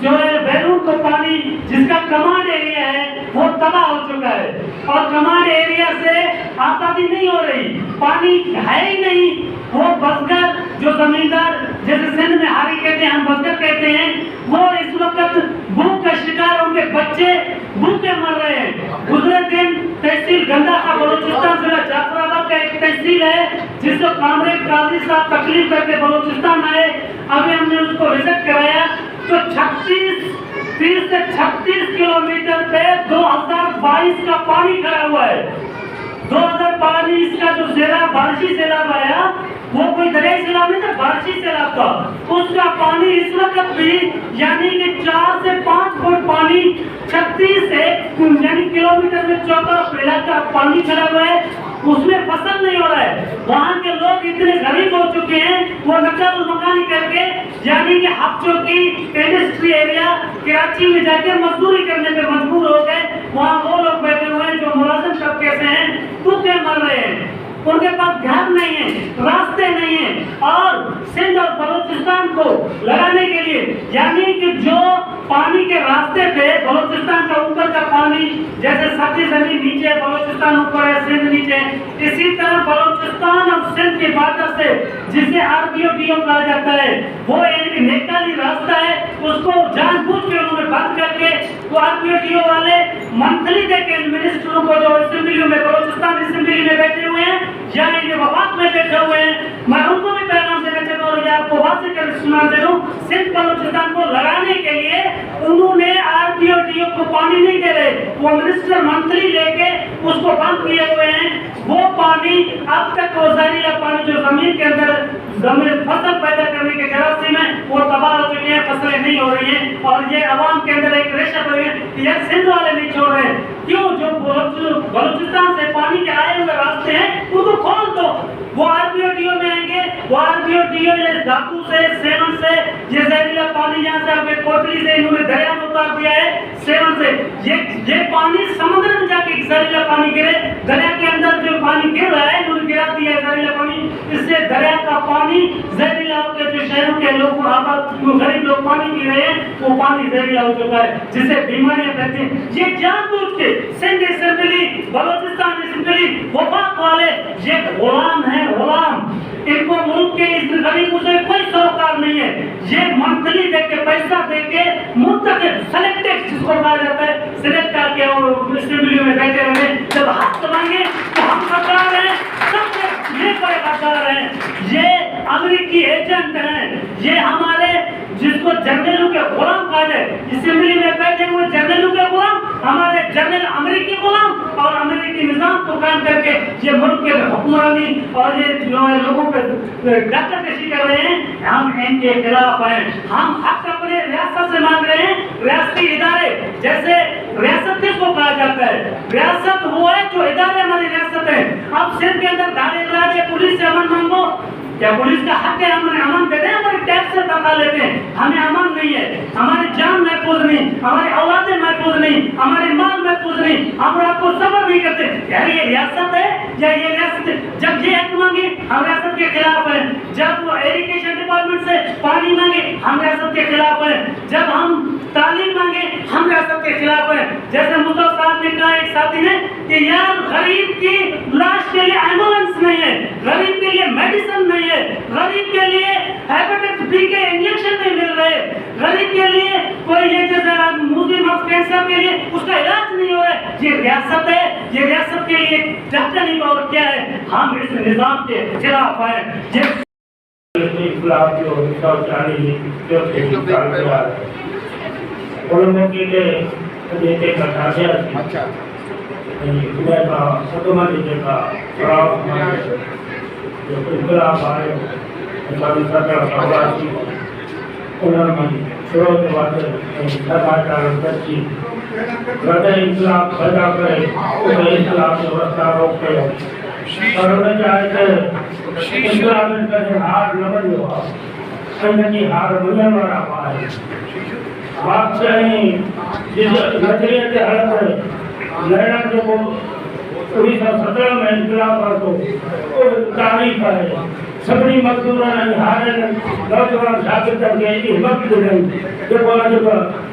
जो है बैरून को पानी जिसका कमांड एरिया है वो तबाह हो चुका है और कमांड एरिया से आबादी नहीं हो रही, पानी है ही नहीं। वो बसकर जो जमींदार जैसे सिंध में हारी कहते हैं, हम बसकर कहते हैं, वो इस वक्त भूख का शिकार, उनके बच्चे भूखे मर रहे हैं। गुजरे दिन तहसील गंदा का बलूचिस्तान जिला जाफराबाद का एक तहसील है जिसको कामरेड काजी साहब तकलीफ करके बलूचिस्तान आए, अभी हमने उसको विजिट कराया तो 30 से 36 किलोमीटर पे 2022 का पानी खड़ा हुआ है। 2022 का जो सैलाब, बारिशी सैलाब आया, वो कोई दरियाई सैलाब नहीं था, बारिशी सैलाब था। उसका पानी इस वक्त भी यानी कि 4 से 5 फुट पानी 36 यानी किलोमीटर में चौका इलाका पानी खड़ा हुआ है, उसमें फसल नहीं हो रहा है। वहाँ के लोग इतने गरीब हो चुके हैं, वो नकल मकानी करके यानी कि हफ्चोकी इंडस्ट्री एरिया कराची में जाकर मजदूरी करने पे मजबूर हो गए। वहाँ वो लोग बैठे हुए हैं जो मुलाजिम तबके से हैं, भूखे मर रहे हैं, उनके पास घर नहीं है, रास्ते नहीं है। और सिंध और बलूचिस्तान को लगाने के लिए यानी कि जो पानी के रास्ते थे, बलूचिस्तान का ऊपर का पानी जैसे सती जमीन नीचे है, बलूचिस्तान ऊपर है, सिंध नीचे है, इसी तरह बलूचिस्तान और सिंध के बार्डर से जिसे RBODO कहा जाता है, वो एक नेकाली रास्ता है, उसको जानबूझ के उन्होंने बंद करके वो RBODO वाले मंथली देके मिनिस्टरों को जो असेंबली में, बलूचिस्तान असेंबली में बैठे हुए हैं या इनके वफाक में बैठे हुए हैं, मैं उनको भी पैगाम देना चाहता हूँ और आपको वाज़ेह कर सुना दे दूं, सिंध बलूचिस्तान को लगाने के लिए उन्होंने RBODO को पानी नहीं दे रहे, वो मिनिस्टर मंथली लेके उसको बंद किए हुए हैं। वो पानी अब तक वो जहरीला पानी जो जमीन के अंदर जमीन फसल पैदा करने के जरासीम है, वो तबाह हो चुके हैं, फसलें नहीं हो रही हैं और ये अवाम के अंदर एक रेशा पड़ गई कि यार सिंध वाले नहीं छोड़ रहे हैं, क्यों? जो बलूचिस्तान से पानी के आए हुए रास्ते हैं उनको खोल दो, वो RBODO में आएंगे, वो RBODO ये धातु से, सेवन से, ये जहरीला पानी यहाँ से अपने कोटली से इन्होंने दरिया में उतार दिया है, सेवन से ये पानी समुद्र में जाके जहरीला पानी गिरे, दरिया के अंदर जो पानी गिर रहा है इन्होंने गिरा दिया है जहरीला पानी, इससे दरिया का पानी जहरीला होकर जो शहरों के लोग गरीब लोग पानी पी रहे हैं, वो पानी जहरीला हो चुका है, जिससे बीमारियां फैलती हैं। ये जानबूझ के सिंध असेंबली, बलूचिस्तान असेंबली, वफाक वाले ये गुलाम है, गुलाम, इनको मुल्क के इस गरीबों से कोई सरोकार नहीं है। ये मंथली देके पैसा देके मुंतखब सेलेक्टेड जिसको कहा जाता है, सिलेक्ट करके और असेंबली में बैठे रहे, जब हाथ मांगे तो हम गद्दार हैं, सब ये बड़े गद्दार हैं, ये अमेरिकी एजेंट हैं, ये हमारे जिसको जनरलों के गुलाम कहा जाए, असेंबली में बैठे हुए जनरलों के गुलाम, हमारे जनरल अमेरिकी गुलाम और अमेरिकी निजाम को कायम करके ये मुल्क के हुक्मरानी और ये जो है लोगों पे डकैती कर रहे हैं, हम इनके खिलाफ हैं। हम हक अपने रियासत से मांग रहे हैं, रियासती इदारे, जैसे रियासत किसको कहा जाता है? रियासत वो है जो इदारे हमारी रियासत है। अब सिंध के अंदर धारे इलाके पुलिस से अमन मांगो, क्या पुलिस का हक है? हमें अमन दे दें, हमारे टैक्स से तनख्वाह लेते हैं, हमें अमन नहीं है, हमारी जान महफूज नहीं, हमारी औलादें महफूज नहीं, हमारे माल महफूज नहीं, हम आपको सबर नहीं करते। यार ये रियासत है या ये रियासत है? जब ये हक मांगे हम रियासत के खिलाफ हैं, जब वो इरिगेशन डिपार्टमेंट से पानी मांगे हम रियासत के खिलाफ हैं, जब हम तालीम मांगे हम रियासत के खिलाफ हैं। जैसे मुस्तफा साहब ने कहा एक साथी ने कि यार गरीब की लाश के लिए एम्बुलेंस नहीं है, गरीब के लिए मेडिसिन नहीं है, गरीब के लिए हेपेटाइटिस बी के इंजेक्शन नहीं मिल रहे, गरीब के लिए कोई ये जैसा मुस्लिम कैंसर के लिए उसका इलाज नहीं हो रहा है। ये रियासत है, ये रियासत के लिए डॉक्टर नहीं और क्या है? हम इस निजाम के खिलाफ हैं। उन्नीस सौ 17 में इंकलाब तारीख है सभिनी मज़दूरनि ऐं हारनि नौजवान शागिर्दनि खे एॾी हिमत ॾिनई जेको अॼु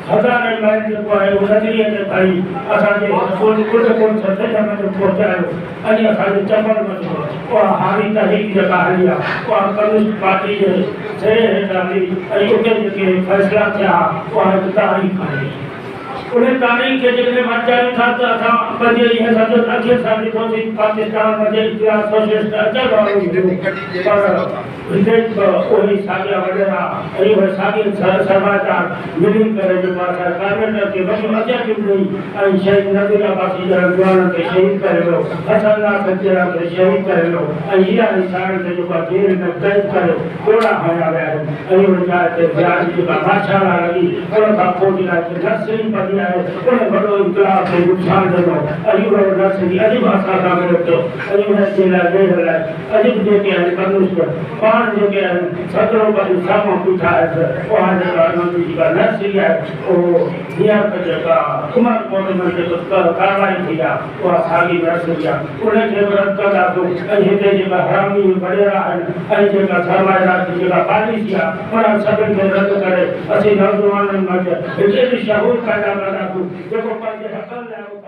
हज़ारनि माइल जेको आहे उहो नज़रीअ ते खणी असांजे कुल सठि में पहुचायो। अॼु असांजे चंबल में उहा हारी तहरीक जेका हली आहे उहा कम्युनिस्ट पार्टी जे सिरे हेठि हली ऐं उते जेके फ़ैसिला थिया उहा हिकु तारीख़ आहे। उन तारीख़ खे जेकॾहिं बचायूं था त असां पंहिंजे इहे सॼो अखियुनि सां ॾिठोसीं पाकिस्तान में इतिहास सोशलिस्ट अचल वारो पर हिते उहे साॻिया वॾेरा ऐं उहे साॻी सरमाचार मिली करे जेको आहे कार्बेटर खे वॾियूं अजतियूं ॾेई ऐं शहीद नज़ीर अब्बासी जहिड़नि जवाननि खे शहीद करे वियो, हसननाथ सचेरा खे शहीद करे वियो ऐं इहा इंसान खे जेको आहे जेल में कैद करे कोड़ा हया विया आहिनि ऐं उन जाइ ते ब्याज जेका बादशाह लॻी उन खां पोइ जेका नर्सरी पढ़ी आहे उन वॾो इनकलाब खे नुक़सानु ॾिनो ऐं उहो नर्सरी अॼु बि असां सां गॾु थियो ऐं उन जे लाइ ॾेढ लाइ अॼु बि जेके आहिनि कम्युनिस्ट पाण जेके आहिनि सत्रहों पदी साम्हूं बीठा आहिनि उहा जेका उन्हनि जी जेका नर्सरी आहे उहो हींअर त जेका उमरकोट में जेको कारवाई थी आहे उहा साॻी नर्सरी आहे उनखे बि रद्द कंदासीं ऐं हिते जेका हरामी वॾेरा आहिनि ऐं जेका सरमाएदार जी जेका पॉलिसी आहे उन्हनि सभिनि खे रद्द करे असीं नौजवाननि में हिकु शहूर पैदा कंदासीं जेको पंहिंजे हक़नि लाइ